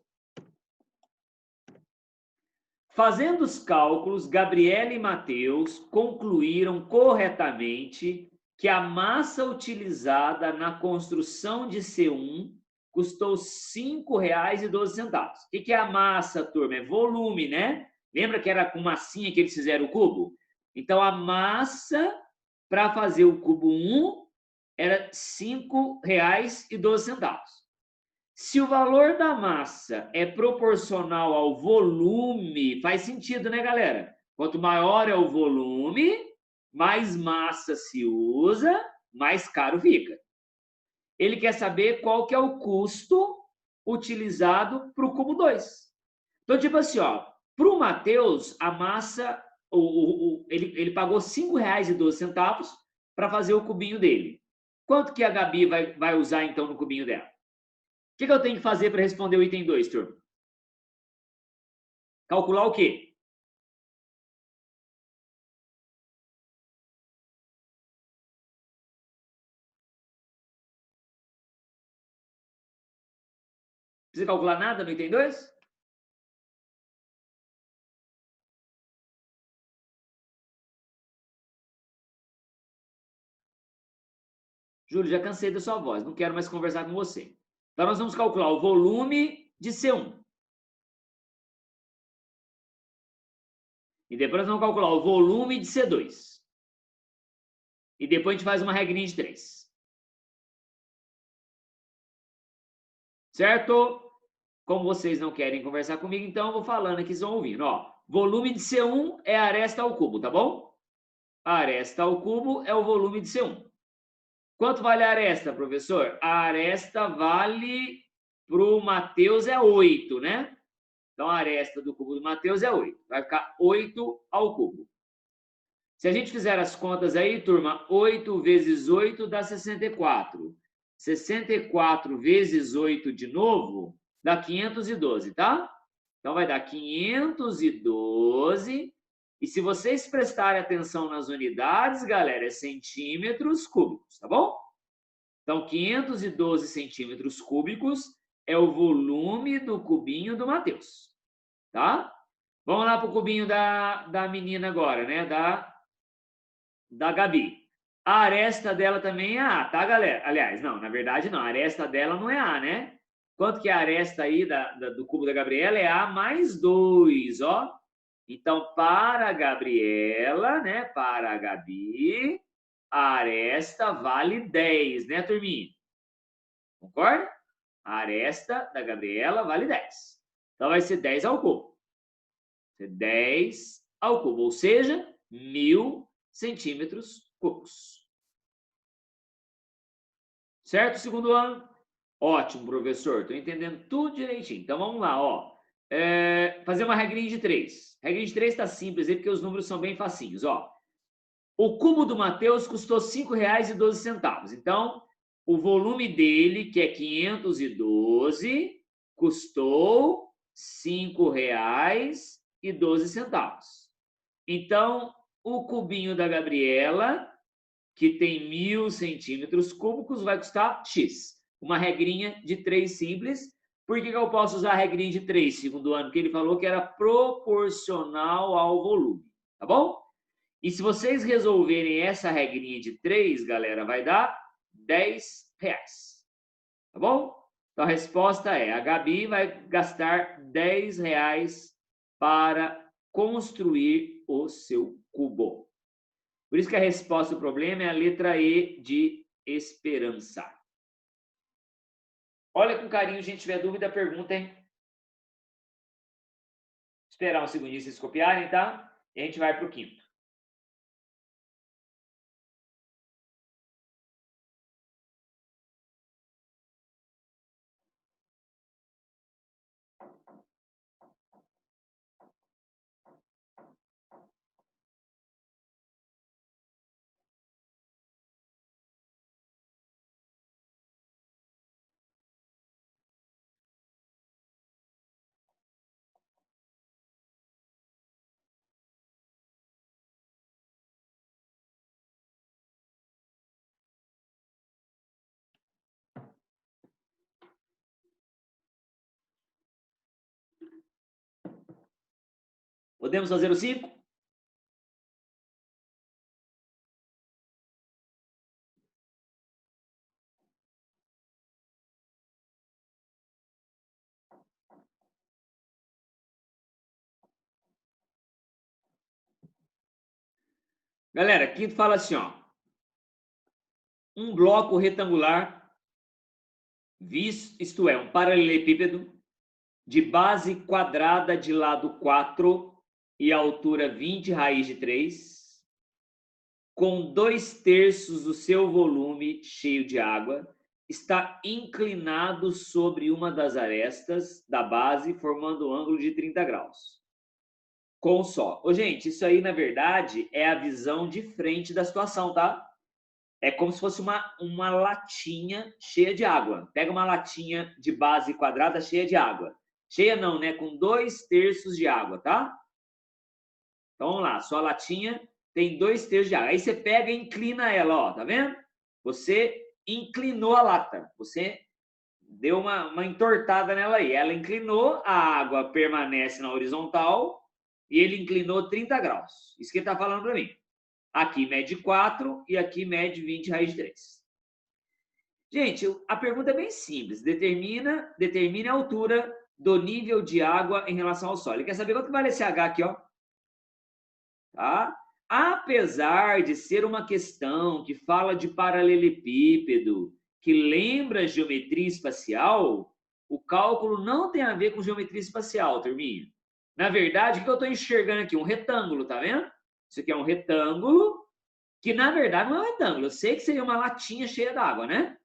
Fazendo os cálculos, Gabriela e Matheus concluíram corretamente que a massa utilizada na construção de C1 custou R$ 5,12. O que é a massa, turma? É volume, né? Lembra que era com massinha que eles fizeram o cubo? Então, a massa para fazer o cubo 1 era R$ 5,12. Se o valor da massa é proporcional ao volume, faz sentido, né, galera? Quanto maior é o volume, mais massa se usa, mais caro fica. Ele quer saber qual que é o custo utilizado para o cubo 2. Então, tipo assim, ó, para o Matheus, a massa, ele pagou R$ 5,12 para fazer o cubinho dele. Quanto que a Gabi vai usar, então, no cubinho dela? O que eu tenho que fazer para responder o item 2, turma? Calcular o quê? Não precisa calcular nada no item 2? Júlio, já cansei da sua voz, não quero mais conversar com você. Então, nós vamos calcular o volume de C1. E depois nós vamos calcular o volume de C2. E depois a gente faz uma regrinha de 3. Certo? Como vocês não querem conversar comigo, então eu vou falando aqui, vocês vão ouvindo. Ó, volume de C1 é a aresta ao cubo, tá bom? A aresta ao cubo é o volume de C1. Quanto vale a aresta, professor? A aresta vale para o Matheus é 8, né? Então, a aresta do cubo do Matheus é 8. Vai ficar 8 ao cubo. Se a gente fizer as contas aí, turma, 8 vezes 8 dá 64. 64 vezes 8 de novo dá 512, tá? Então, vai dar 512. E se vocês prestarem atenção nas unidades, galera, é centímetros cúbicos, tá bom? Então, 512 centímetros cúbicos é o volume do cubinho do Matheus, tá? Vamos lá para o cubinho da menina agora, né? Da Gabi. A aresta dela também é A, tá, galera? Aliás, não, na verdade não. A aresta dela não é A, né? Quanto que é a aresta aí do cubo da Gabriela? É A mais 2, ó. Então, para a Gabriela, né? Para a Gabi, a aresta vale 10, né, turminha? Concorda? A aresta da Gabriela vale 10. Então, vai ser 10 ao cubo. Vai ser 10 ao cubo, ou seja, 1000 centímetros cúbicos. Certo, segundo ano? Ótimo, professor. Estou entendendo tudo direitinho. Então, vamos lá, ó. Fazer uma regrinha de 3. Regrinha de 3 está simples aí, porque os números são bem facinhos, ó. O cubo do Matheus custou R$ 5,12. Então, o volume dele, que é 512, custou R$ 5,12. Então, o cubinho da Gabriela, que tem 1000 centímetros cúbicos, vai custar X. Uma regrinha de 3 simples. Por que eu posso usar a regrinha de 3, segundo ano? Porque ele falou que era proporcional ao volume, tá bom? E se vocês resolverem essa regrinha de 3, galera, vai dar R$10, tá bom? Então, a resposta é, a Gabi vai gastar R$10 para construir o seu cubo. Por isso que a resposta do problema é a letra E de esperança. Olha com carinho, gente, tiver dúvida, perguntem. Esperar um segundinho vocês copiarem, tá? E a gente vai para o quinto. Podemos fazer o 5? Galera, quinto fala assim, ó. Um bloco retangular, isto é, um paralelepípedo, de base quadrada de lado 4 e altura 20 raiz de 3, com 2/3 do seu volume cheio de água, está inclinado sobre uma das arestas da base, formando um ângulo de 30 graus. Com só. Ô, gente, isso aí, na verdade, é a visão de frente da situação, tá? É como se fosse uma latinha cheia de água. Pega uma latinha de base quadrada cheia de água. Cheia não, né? Com 2/3 de água, tá? Então, vamos lá. Sua latinha tem 2/3 de água. Aí você pega e inclina ela, ó. Tá vendo? Você inclinou a lata. Você deu uma entortada nela aí. Ela inclinou, a água permanece na horizontal e ele inclinou 30 graus. Isso que ele está falando para mim. Aqui mede 4 e aqui mede 20 raiz de 3. Gente, a pergunta é bem simples. Determine a altura do nível de água em relação ao solo. Ele quer saber quanto vale esse H aqui, ó. Tá? Apesar de ser uma questão que fala de paralelepípedo, que lembra geometria espacial, o cálculo não tem a ver com geometria espacial, turminha. Na verdade, o que eu estou enxergando aqui? Um retângulo, tá vendo? Isso aqui é um retângulo, que na verdade não é um retângulo. Eu sei que seria uma latinha cheia d'água, né?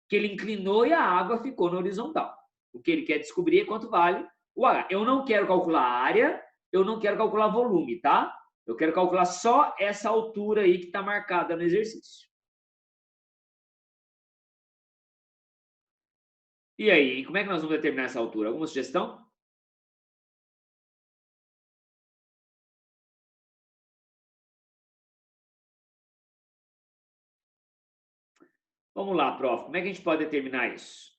Que ele inclinou e a água ficou na horizontal. O que ele quer descobrir é quanto vale o H. Eu não quero calcular a área, eu não quero calcular volume, tá? Eu quero calcular só essa altura aí que está marcada no exercício. E aí, como é que nós vamos determinar essa altura? Alguma sugestão? Vamos lá, prof. Como é que a gente pode determinar isso?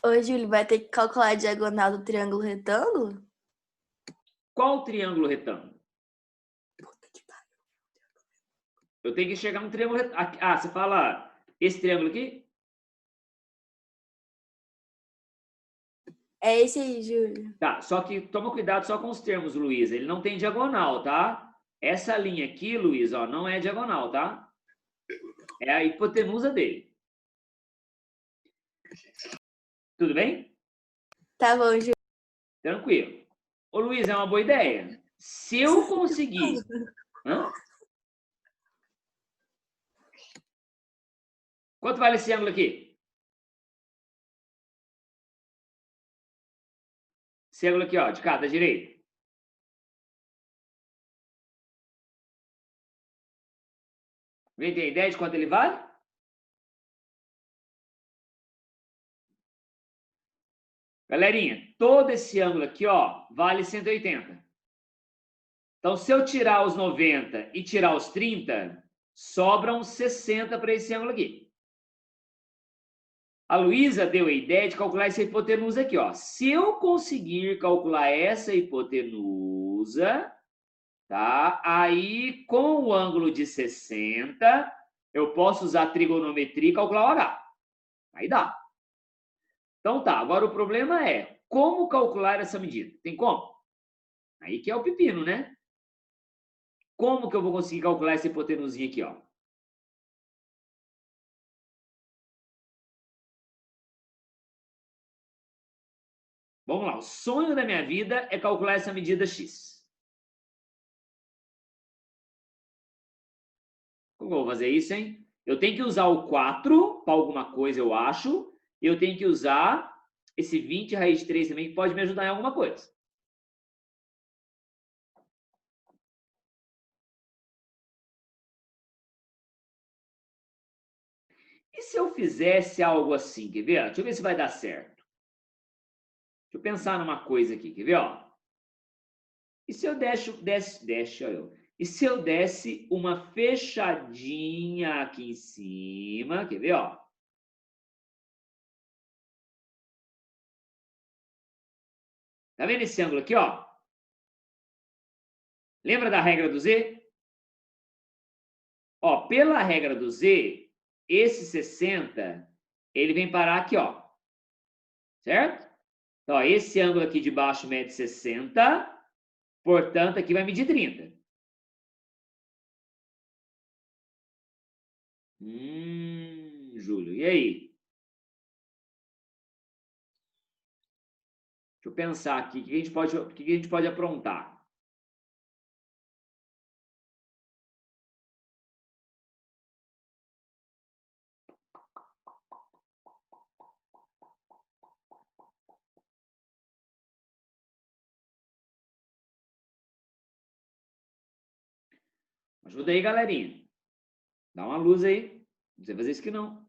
Ô, Júlio, vai ter que calcular a diagonal do triângulo retângulo? Qual triângulo retângulo? Puta que pariu. Eu tenho que chegar num triângulo retângulo. Ah, você fala esse triângulo aqui? É esse aí, Júlio. Tá, só que toma cuidado só com os termos, Luiz. Ele não tem diagonal, tá? Essa linha aqui, Luiz, ó, não é diagonal, tá? É a hipotenusa dele. Tudo bem? Tá bom, Júlio. Tranquilo. Ô, Luiz, é uma boa ideia. Se eu conseguir... Hã? Quanto vale esse ângulo aqui? Esse ângulo aqui, ó, de cá, da direita. Alguém tem ideia de quanto ele vale? Galerinha, todo esse ângulo aqui, ó, vale 180. Então, se eu tirar os 90 e tirar os 30, sobram 60 para esse ângulo aqui. A Luísa deu a ideia de calcular essa hipotenusa aqui, ó. Se eu conseguir calcular essa hipotenusa, tá? Aí, com o ângulo de 60, eu posso usar a trigonometria e calcular o H. Aí dá. Então tá, agora o problema é como calcular essa medida? Tem como? Aí que é o pepino, né? Como que eu vou conseguir calcular essa hipotenusinha aqui, ó? Vamos lá, o sonho da minha vida é calcular essa medida x. Como eu vou fazer isso, hein? Eu tenho que usar o 4 para alguma coisa, eu acho, e eu tenho que usar esse 20 raiz de 3 também, que pode me ajudar em alguma coisa. E se eu fizesse algo assim, quer ver? Deixa eu ver se vai dar certo. Deixa eu pensar numa coisa aqui, quer ver? Ó? E se eu deixa eu. E se eu desse uma fechadinha aqui em cima, quer ver? Ó? Tá vendo esse ângulo aqui, ó? Lembra da regra do Z? Ó, pela regra do Z, esse 60, ele vem parar aqui, ó. Certo? Então, ó, esse ângulo aqui de baixo mede 60, portanto, aqui vai medir 30. Júlio, e aí? Deixa eu pensar aqui, o que a gente pode aprontar? Ajuda aí, galerinha. Dá uma luz aí. Não precisa fazer isso aqui, não.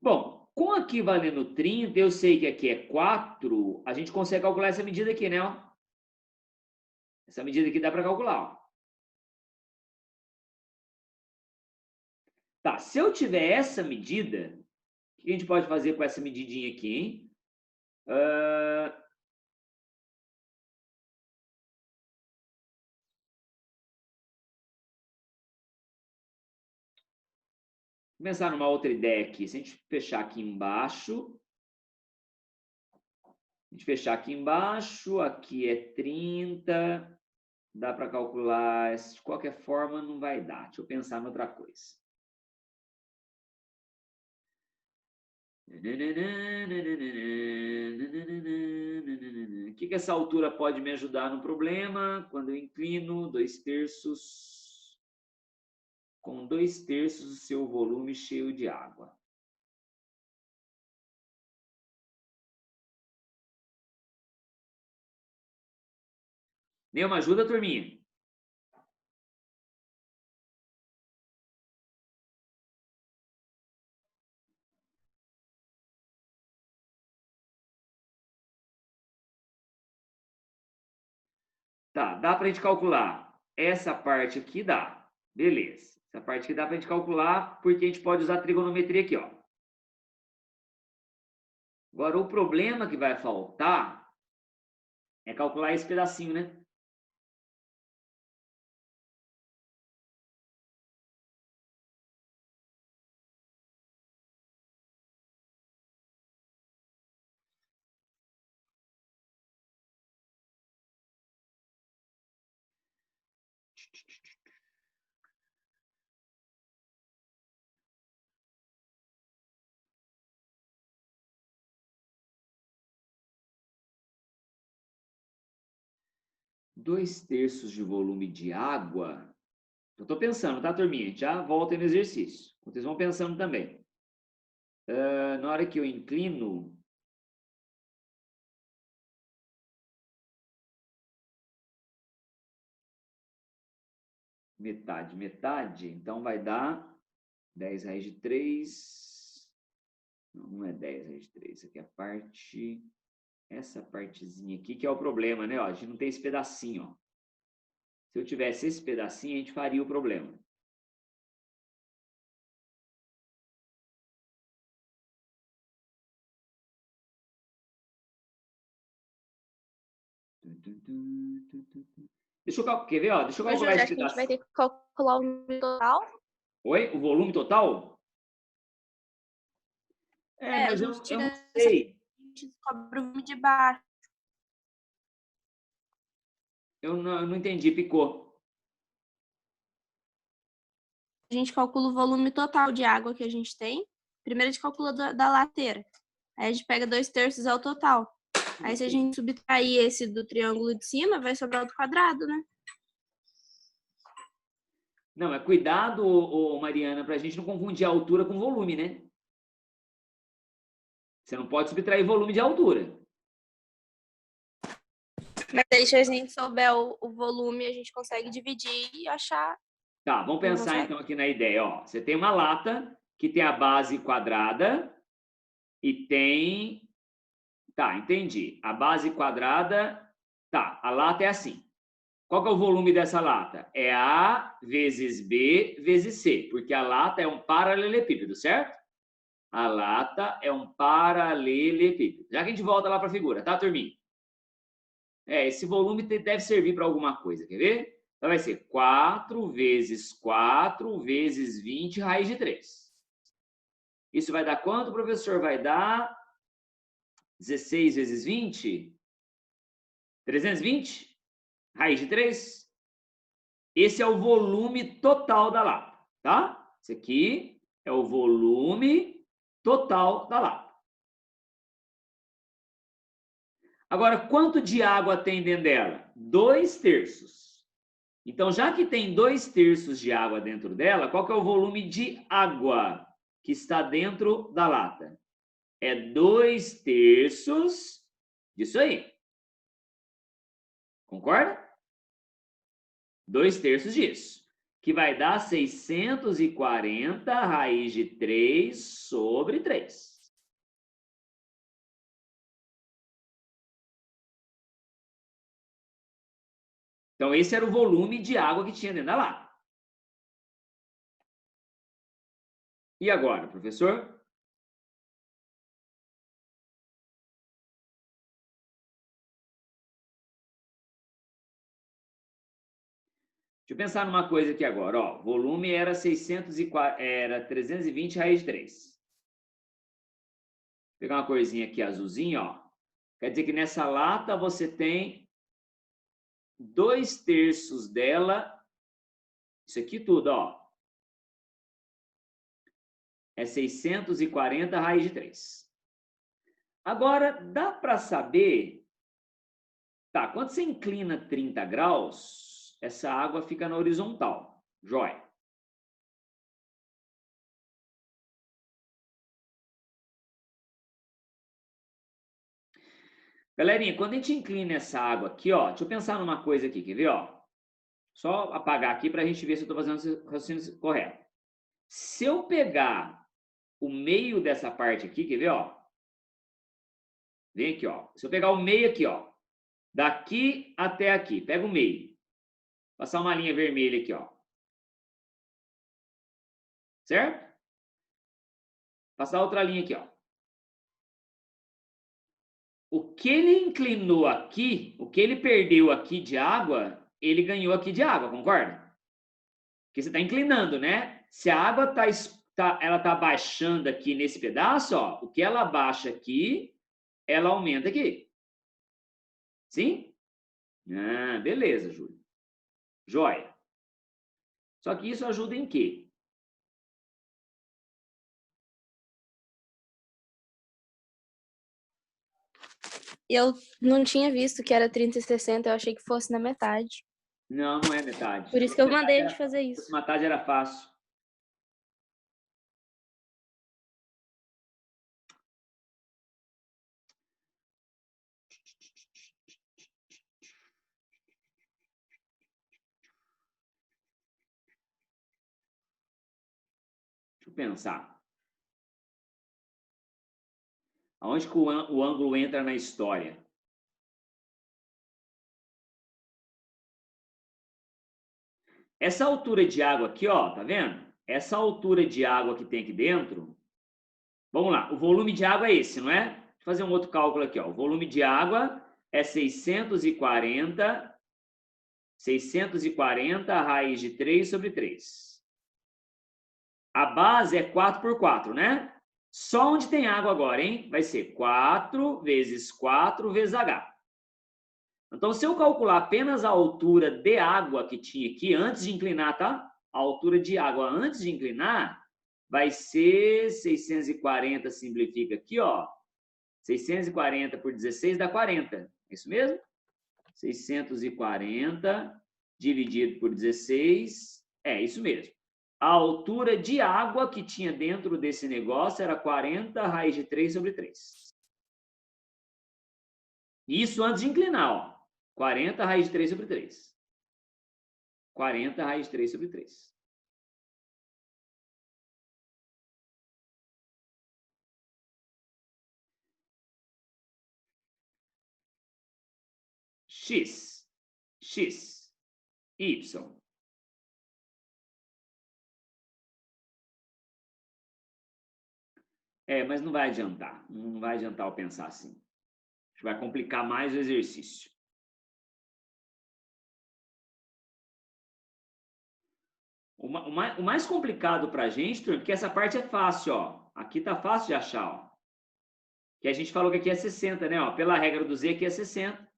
Bom, com aqui valendo 30, eu sei que aqui é 4, a gente consegue calcular essa medida aqui, né? Ó? Essa medida aqui dá para calcular, ó. Tá, se eu tiver essa medida, o que a gente pode fazer com essa medidinha aqui, hein? Vou pensar numa outra ideia aqui. Se a gente fechar aqui embaixo, A gente fechar aqui embaixo, aqui é 30. Dá para calcular, de qualquer forma não vai dar. Deixa eu pensar em outra coisa. O que essa altura pode me ajudar no problema? Quando eu inclino 2/3 com 2/3 do seu volume cheio de água. Nenhuma ajuda, turminha? Tá, dá para a gente calcular. Essa parte aqui dá. Beleza. Essa parte aqui dá para a gente calcular, porque a gente pode usar a trigonometria aqui, ó. Agora, o problema que vai faltar é calcular esse pedacinho, né? Dois terços de volume de água. Eu estou pensando, tá, turminha? Já volta no exercício. Vocês vão pensando também. Na hora que eu inclino, metade, metade, então vai dar 10 raiz de 3. Não, não é 10 raiz de 3. Isso aqui é a parte... Essa partezinha aqui que é o problema, né? Ó, a gente não tem esse pedacinho, ó. Se eu tivesse esse pedacinho, a gente faria o problema. Quer ver, ó? Deixa eu calcular esse Acho que a gente vai pedacinho. ter que calcular o volume total. Oi? O volume total? Mas a eu gente tira não sei. A gente descobre o volume de baixo. Eu não entendi, picou. A gente calcula o volume total de água que a gente tem. Primeiro a gente calcula da lateira. Aí a gente pega 2/3 é o total. Aí se a gente subtrair esse do triângulo de cima, vai sobrar o do quadrado, né? Não, é cuidado, Mariana, para a gente não confundir a altura com volume, né? Você não pode subtrair volume de altura. Mas aí se a gente souber o volume, a gente consegue dividir e achar. Tá, vamos pensar então aqui na ideia. Ó, você tem uma lata que tem a base quadrada e tem... Tá, entendi. A base quadrada... Tá, a lata é assim. Qual que é o volume dessa lata? É A vezes B vezes C, porque a lata é um paralelepípedo, certo? A lata é um paralelepípedo. Já que a gente volta lá para a figura, tá, turminha? Esse volume deve servir para alguma coisa, quer ver? Então vai ser 4 vezes 4 vezes 20 raiz de 3. Isso vai dar quanto, professor? Vai dar 16 vezes 20? 320? Raiz de 3? Esse é o volume total da lata, tá? Esse aqui é o volume total da lata. Agora, quanto de água tem dentro dela? 2/3. Então, já que tem 2/3 de água dentro dela, qual que é o volume de água que está dentro da lata? É 2/3 disso aí. Concorda? 2/3 disso. Que vai dar 640 raiz de 3 sobre 3. Então, esse era o volume de água que tinha dentro da lata. E agora, professor? Deixa eu pensar numa coisa aqui agora. Ó, volume era 320 raiz de 3. Vou pegar uma corzinha aqui azulzinha, ó. Quer dizer que nessa lata você tem 2/3 dela, isso aqui tudo, ó, é 640 raiz de 3. Agora, dá para saber, tá, quando você inclina 30 graus, essa água fica na horizontal, jóia. Galerinha, quando a gente inclina essa água aqui, ó, deixa eu pensar numa coisa aqui, quer ver, ó? Só apagar aqui para a gente ver se eu estou fazendo o raciocínio correto. Se eu pegar o meio dessa parte aqui, quer ver, ó? Vem aqui, ó. Se eu pegar o meio aqui, ó, daqui até aqui, pega o meio. Passar uma linha vermelha aqui, ó. Certo? Passar outra linha aqui, ó. O que ele inclinou aqui, o que ele perdeu aqui de água, ele ganhou aqui de água, concorda? Porque você está inclinando, né? Se a água ela tá baixando aqui nesse pedaço, ó, o que ela baixa aqui, ela aumenta aqui. Sim? Ah, beleza, Júlio. Joia. Só que isso ajuda em quê? Eu não tinha visto que era 30 e 60, eu achei que fosse na metade. Não, não é metade. Por isso que eu mandei a gente fazer isso. Metade era fácil. Deixa eu pensar. Aonde que o ângulo entra na história? Essa altura de água aqui, ó, tá vendo? Essa altura de água que tem aqui dentro. Vamos lá, o volume de água é esse, não é? Deixa eu fazer um outro cálculo aqui, ó. O volume de água é 640 raiz de 3 sobre 3. A base é 4 por 4, né? Só onde tem água agora, hein? Vai ser 4 vezes 4 vezes H. Então, se eu calcular apenas a altura de água que tinha aqui antes de inclinar, tá? A altura de água antes de inclinar vai ser 640, simplifica aqui, ó. 640 por 16 dá 40. É isso mesmo? 640 dividido por 16, é isso mesmo. A altura de água que tinha dentro desse negócio era 40 raiz de 3 sobre 3. Isso antes de inclinar, ó. 40 raiz de 3 sobre 3. 40 raiz de 3 sobre 3. X, Y. É, mas não vai adiantar. Não vai adiantar eu pensar assim. Vai complicar mais o exercício. O mais complicado para a gente, porque essa parte é fácil, ó. Aqui tá fácil de achar, ó. Que a gente falou que aqui é 60, né? Ó, pela regra do Z, aqui é 60.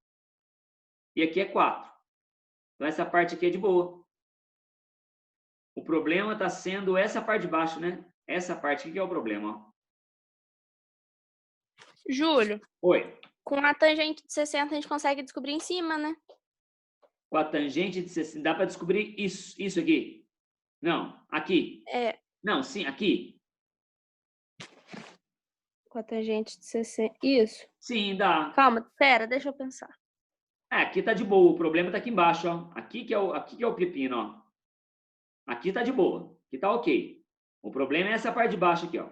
E aqui é 4. Então, essa parte aqui é de boa. O problema está sendo essa parte de baixo, né? Essa parte aqui que é o problema, ó. Júlio. Oi. Com a tangente de 60, a gente consegue descobrir em cima, né? Com a tangente de 60, dá para descobrir isso aqui? Não, aqui. É. Não, sim, aqui. Com a tangente de 60. Isso. Sim, dá. Calma, pera, deixa eu pensar. É, aqui tá de boa, o problema tá aqui embaixo, ó. Aqui que é o pepino, ó. Aqui tá de boa, aqui tá ok. O problema é essa parte de baixo aqui, ó.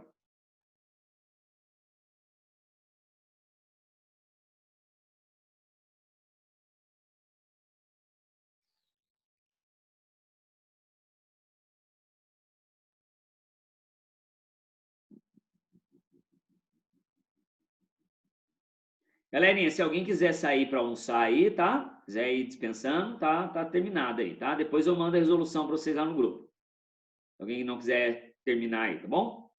Galerinha, se alguém quiser sair para almoçar aí, tá? Quiser ir dispensando, tá terminado aí, tá? Depois eu mando a resolução para vocês lá no grupo. Se alguém não quiser terminar aí, tá bom?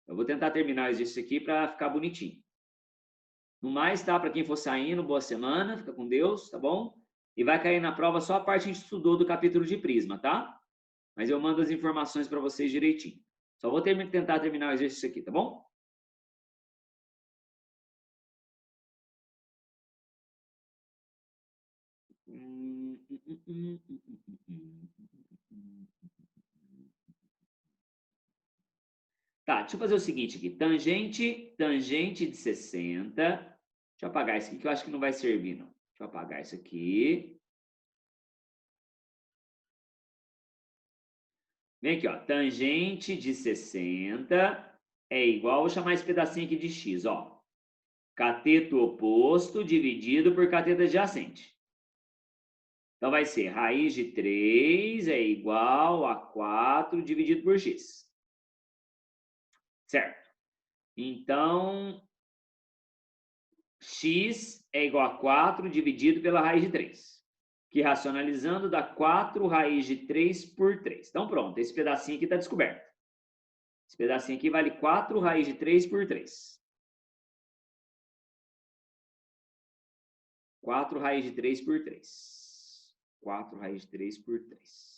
Eu vou tentar terminar o exercício aqui para ficar bonitinho. No mais, tá? Para quem for saindo, boa semana, fica com Deus, tá bom? E vai cair na prova só a parte que a gente estudou do capítulo de prisma, tá? Mas eu mando as informações para vocês direitinho. Só vou tentar terminar o exercício aqui, tá bom? Tá, deixa eu fazer o seguinte aqui. Tangente de 60. Deixa eu apagar isso aqui que eu acho que não vai servir, não. Deixa eu apagar isso aqui. Vem aqui, ó. Tangente de 60 é igual, vou chamar esse pedacinho aqui de x, ó. Cateto oposto dividido por cateto adjacente. Então, vai ser raiz de 3 é igual a 4 dividido por x. Certo? Então, x é igual a 4 dividido pela raiz de 3. Que racionalizando dá 4 raiz de 3 por 3. Então, pronto. Esse pedacinho aqui está descoberto. Esse pedacinho aqui vale 4 raiz de 3 por 3. 4 raiz de 3 por 3. 4 raiz de 3 por 3.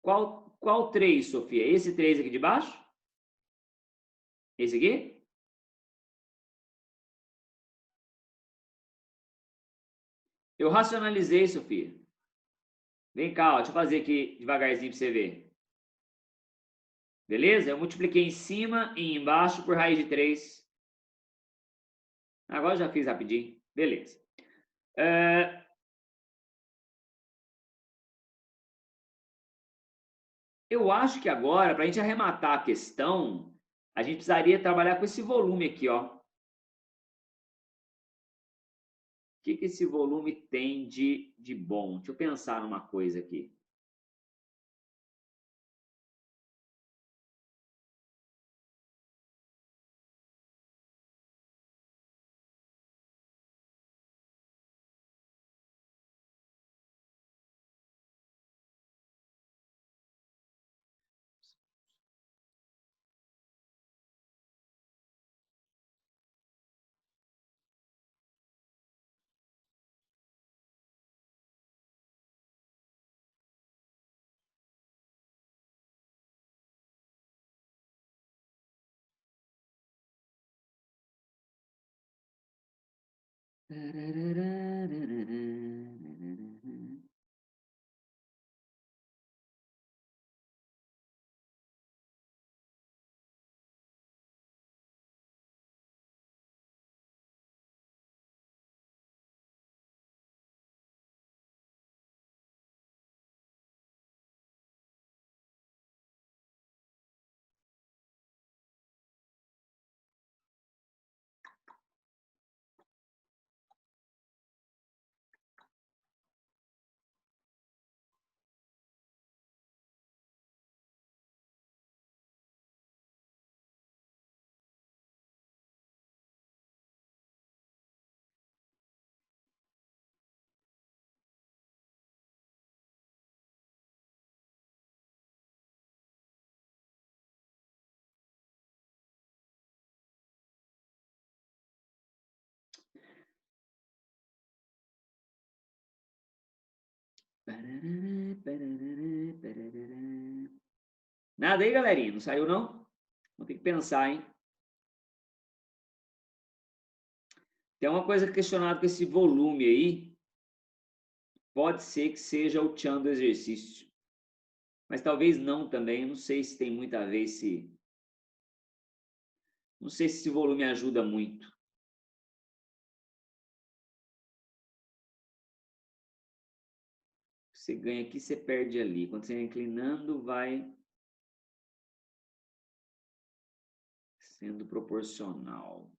Qual 3, Sofia? Esse 3 aqui de baixo? Esse aqui? Eu racionalizei, Sofia. Vem cá, ó, deixa eu fazer aqui devagarzinho para você ver. Beleza? Eu multipliquei em cima e embaixo por raiz de 3. Agora já fiz rapidinho. Beleza. Eu acho que agora, para a gente arrematar a questão, a gente precisaria trabalhar com esse volume aqui, ó. O que esse volume tem de bom? Deixa eu pensar numa coisa aqui. Nada aí, galerinha? Não saiu, não? Vou ter que pensar, hein? Tem uma coisa questionada com esse volume aí. Pode ser que seja o tchan do exercício. Mas talvez não também. Não sei se tem muito a ver se... Não sei se esse volume ajuda muito. Você ganha aqui, você perde ali. Quando você vai inclinando, vai sendo proporcional.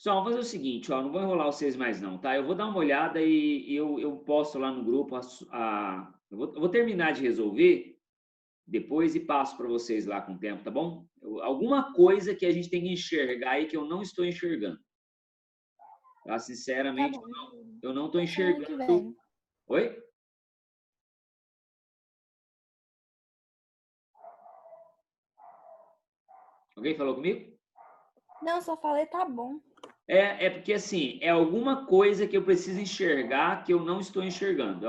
Pessoal, vamos fazer o seguinte, ó, não vou enrolar vocês mais não, tá? Eu vou dar uma olhada e eu posto lá no grupo, eu vou terminar de resolver depois e passo para vocês lá com o tempo, tá bom? Alguma coisa que a gente tem que enxergar aí que eu não estou enxergando. Tá? Sinceramente, Tá bom. eu não estou Semana que enxergando. vem. Oi? Alguém falou comigo? Não, só falei tá bom. É porque assim, é alguma coisa que eu preciso enxergar que eu não estou enxergando.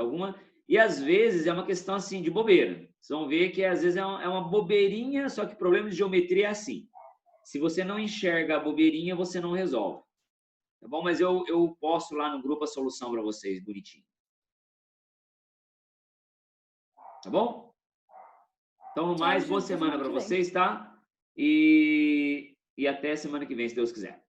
E às vezes é uma questão assim de bobeira. Vocês vão ver que às vezes é uma bobeirinha, só que o problema de geometria é assim. Se você não enxerga a bobeirinha, você não resolve. Tá bom? Mas eu posto lá no grupo a solução para vocês, bonitinho. Tá bom? Então, no mais, boa semana para vocês, tá? E até semana que vem, se Deus quiser.